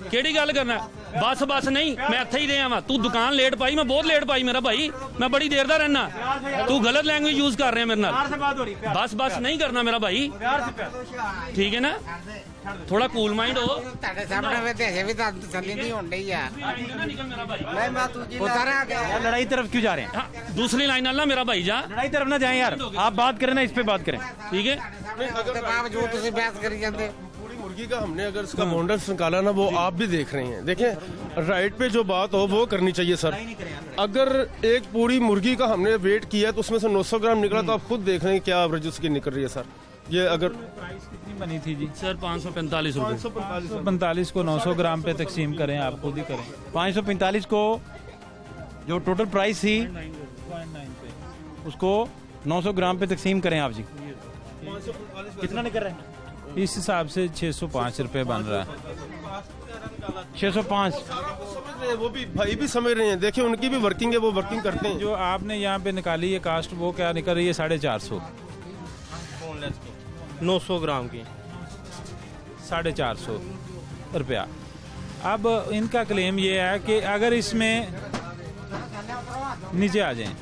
केड़ी गल करना? बस बस नहीं, मैं इत्थे ही रहा वा, तू दुकान लेट पाई, मैं बहुत लेट पाई मेरा भाई, मैं बड़ी देर दा रहना, तू गलत लैंग्वेज यूज कर रहे हैं मेरे नाल। बस बस नहीं करना मेरा भाई, ठीक है ना? थोड़ा कूल माइंड हो। लड़ाई तरफ क्यों जा रहे हैं? दूसरी लाइन ना मेरा भाई जा, लड़ाई तरफ ना जाए यार, आप बात करें ना, इस पे बात करें, ठीक है? पूरी मुर्गी का हमने अगर इसका मॉडल्स निकाला ना, वो आप भी देख रहे हैं। देखें, राइट पे जो बात हो वो करनी चाहिए सर। अगर एक पूरी मुर्गी का हमने वेट किया तो उसमें से 900 ग्राम निकला, तो आप खुद देख रहे हैं क्या एवरेज उसकी निकल रही है सर। ये अगर प्राइस कितनी बनी थी जी? सर 545 रुपये। 545 को 900 ग्राम पे तकसीम करें, आप खुद ही करें। 545 को जो टोटल प्राइस थी उसको 900 ग्राम पे तकसीम करें आप जी, कितना निकल रहा है? इस हिसाब से 605 रुपये बन रहा है। 605 वो भी भाई भी समझ रहे हैं, देखिए उनकी भी वर्किंग है, वो वर्किंग करते हैं। जो आपने यहाँ पे निकाली है कास्ट, वो क्या निकल रही है? 450 900 ग्राम की 450 रुपया। अब इनका क्लेम ये है कि अगर इसमें नीचे आ जाएं,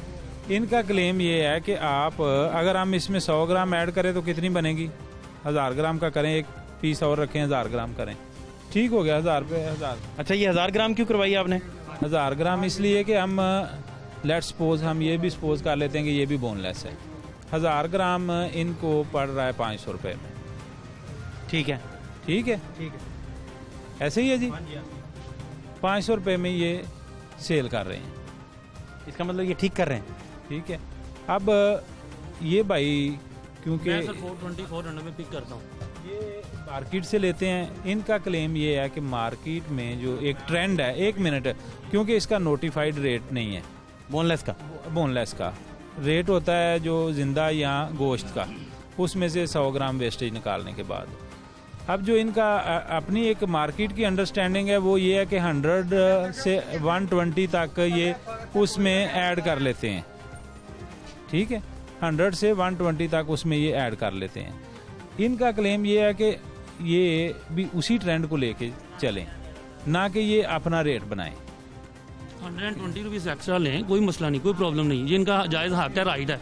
इनका क्लेम ये है कि आप अगर हम इसमें 100 ग्राम ऐड करें तो कितनी बनेगी? 1000 ग्राम का करें, एक पीस और रखें, 1000 ग्राम करें, ठीक हो गया 1000 पे 1000। अच्छा, ये 1000 ग्राम क्यों करवाई आपने? 1000 ग्राम इसलिए कि हम लेट्स सपोज हम ये भी सपोज कर लेते हैं कि ये भी बोनलेस है। 1000 ग्राम इनको पड़ रहा है 500 रुपये में, ठीक है? ठीक है, ठीक है, ऐसे ही है जी। 500 रुपये में ये सेल कर रहे हैं, इसका मतलब ये ठीक कर रहे हैं, ठीक है। अब ये भाई क्योंकि 420-400 में पिक करता हूँ, ये मार्केट से लेते हैं, इनका क्लेम ये है कि मार्केट में जो एक ट्रेंड है, 1 मिनट, क्योंकि इसका नोटिफाइड रेट नहीं है बोनलेस का रेट होता है जो जिंदा या गोश्त का, उसमें से 100 ग्राम वेस्टेज निकालने के बाद। अब जो इनका अपनी एक मार्केट की अंडरस्टैंडिंग है वो ये है कि 100 से 120 तक ये उसमें ऐड कर लेते हैं, ठीक है? 100 से 120 तक उसमें ये ऐड कर लेते हैं। इनका क्लेम ये है कि ये भी उसी ट्रेंड को लेके चलें, ना कि ये अपना रेट बनाएं। 120 रुपीज़ एक्स्ट्रा लें, कोई मसला नहीं, कोई प्रॉब्लम नहीं, ये इनका जायज़ हक है, राइट है।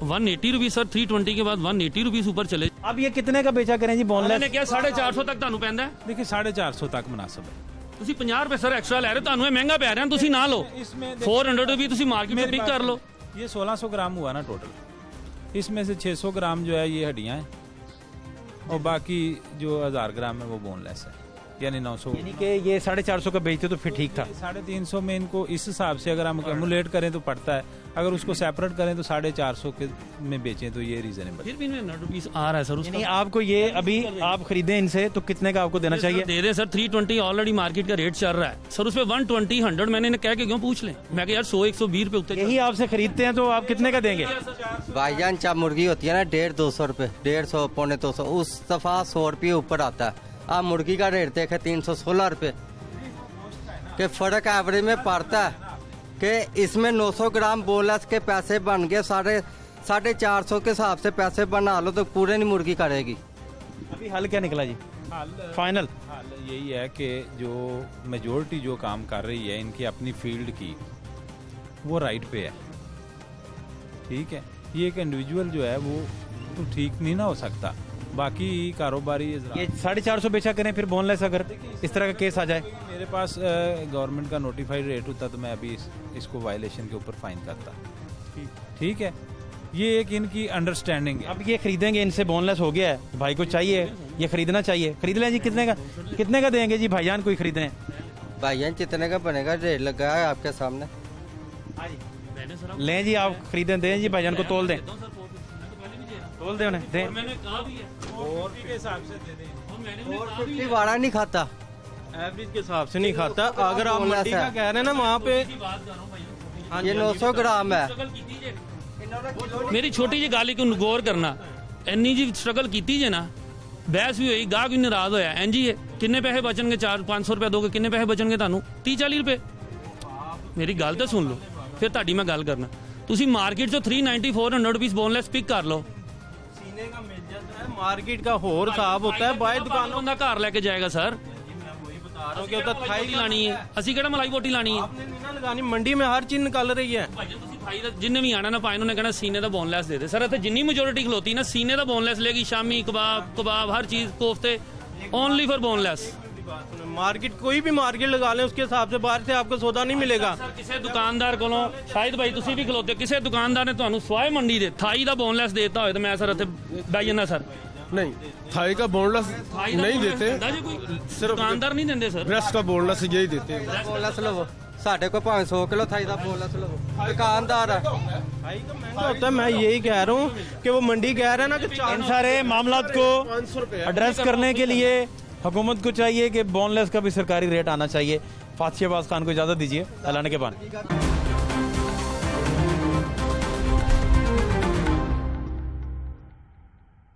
180 रुपीज़ सर, 320 के बाद 180 रुपीज़ ऊपर चले। अब ये कितने का बेचा करें जी बोनलेस? ने क्या 450 तक ਤੁਹਾਨੂੰ ਪੈਂਦਾ ਹੈ? देखिए 450 तक मुनासिब है। ਤੁਸੀਂ 50 ਰੁਪਏ ਸਰ ਐਕਸਟਰਾ ਲੈ ਰਹੇ ਹੋ, ਤੁਹਾਨੂੰ ਇਹ ਮਹਿੰਗਾ ਪੈ ਰਿਹਾ, ਤੁਸੀਂ ਨਾ ਲਓ। 400 ਰੁਪਏ ਤੁਸੀਂ ਮਾर्केट में पिक कर लो। ये 1600 ग्राम हुआ ना टोटल, इसमें से 600 ग्राम जो है ये हड्डियाँ हैं और बाकी जो 1000 ग्राम है वो बोनलेस है, यानी 900। यानी कि ये 450 का बेचते तो फिर ठीक था। 350 में इनको इस हिसाब से अगर हम एक्यूमुलेट करें तो पड़ता है, अगर उसको सेपरेट करें तो 450 के में बेचें तो ये रीजनेबल। फिर भी इनमें 100 रुपीज़ आ रहा है सर उसका। यानी आपको ये अभी आप खरीदें इनसे तो कितने का आपको देना चाहिए? दे दें सर, 320 ऑलरेडी मार्केट का रेट चल रहा है सर, उस पर 120 100 मैंने इन्हें कह के क्यों पूछ लें? मैं यार 100-120 रुपये उतने यही आपसे खरीदते हैं तो आप कितने का देंगे? भाईजान चाप मुर्गी होती है ना 150-200 रुपये, 150 पौने 200, उस दफा 100 रुपये ऊपर आता है। आप मुर्गी का रेट देखें 316 रुपये के फर्क एवरेज में पड़ता है कि इसमें 900 ग्राम बोनलेस के पैसे बन गए 450 के हिसाब से पैसे बना लो तो पूरे नहीं मुर्गी करेगी। अभी हल क्या निकला जी? फाइनल हाल यही है कि जो मेजोरिटी जो काम कर रही है इनकी अपनी फील्ड की, वो राइट पे है, ठीक है? ये एक इंडिविजुअल जो है वो तो ठीक नहीं ना हो सकता, बाकी कारोबारी ये 450 बेचा करें फिर बोनलेस, अगर इस तरह का केस आ जाए? मेरे पास गवर्नमेंट का नोटिफाइड रेट होता तो मैं अभी इसको वायलेशन के ऊपर फाइन करता। ठीक है, ये एक इनकी अंडरस्टैंडिंग है। अब ये खरीदेंगे, इनसे बोनलेस हो गया है, भाई को चाहिए, ये खरीदना चाहिए, खरीद लें जी। कितने का देंगे जी भाईजान कोई खरीद रहे हैं? भाईजान कितने का बनेगा, रेट लगा है आपके सामने। लें जी, आप खरीदें, दें जी भाईजान को, तोल दें उन्हें, दें। भाड़ा नहीं खाता, एवरेज के हिसाब से नहीं खाता। अगर आप मंडी का कह रहे हैं ना, वहाँ पे ये 900 ग्राम है। मेरी छोटी जी गाली को गौर करना, इन्नी जी स्ट्रगल की जे ना, बहस भी हुई, गाहक भी नाराज होया। एन जी किन्ने पैसे बचनगे? 400-500 रुपया दोगे, किन्ने पैसे बचनगे ਤੁਹਾਨੂੰ? 30-40 रुपए। मेरी गल तो सुन लो, फिर ਤੁਹਾਡੀ मैं गल करना। ਤੁਸੀਂ मार्केट चो 390-400 रुपीस बोनलेस पिक कर लो। सीने का मिल जाता है, मार्केट का होर हिसाब होता है, बाहर दुकानों बंदा घर लेके जाएगा सर। थाई लानी है, ਅਸੀਂ ਕਿਹੜਾ ਮਲਾਈ ਬੋਟੀ ਲਾਣੀ ਹੈ? आपने नहीं ना लगानी, मंडी में हर चीज निकल रही है। ਭਾਈ ਦਾ ਜਿੰਨੇ ਵੀ ਆਣਾ ਨਾ ਭਾਈ ਉਹਨੇ ਕਹਿਣਾ ਸੀਨੇ ਦਾ ਬੋਨਲੈਸ ਦੇ ਦੇ। ਸਰ ਇੱਥੇ ਜਿੰਨੀ ਮੈਜੋਰਿਟੀ ਖਲੋਤੀ ਨਾ ਸੀਨੇ ਦਾ ਬੋਨਲੈਸ ਲੇਗੀ, ਸ਼ਾਮੀ ਕਬਾਬ हर चीज, कोफ्ते ओनली फॉर बोनलेस। मार्केट कोई भी मार्केट लगा लें, उसके हिसाब से बाहर से आपको सौदा नहीं मिलेगा। ਕਿਸੇ ਦੁਕਾਨਦਾਰ ਕੋਲੋਂ ਸ਼ਾਇਦ ਭਾਈ ਤੁਸੀਂ ਵੀ ਖਲੋਤੇ, ਕਿਸੇ ਦੁਕਾਨਦਾਰ ਨੇ ਤੁਹਾਨੂੰ ਸਵਾਏ ਮੰਡੀ ਦੇ ਥਾਈ ਦਾ ਬੋਨਲੈਸ ਦੇਤਾ ਹੋਵੇ ਤਾਂ ਮੈਂ ਸਰ ਇੱਥੇ ਬਹਿ ਜਾਂਦਾ ਸਰ। नहीं, थाई का बोनलेस नहीं देते, सिर्फ दुकानदार नहीं देते सर, ब्रेस्ट का बोनलेस यही देते हैं। बोनलेस लवो, साढ़े को 500 किलो थाई का बोनलेस लवो, दुकानदार है। थाई का महंगा होता है। मैं यही कह रहा हूँ कि वो मंडी कह रहा है ना कि इन सारे मामलात को एड्रेस करने के लिए हुकूमत को चाहिए कि बोनलेस का भी सरकारी रेट आना चाहिए। फातिह शहबाज खान को इजाज़त दीजिए, ऐलान के बाद।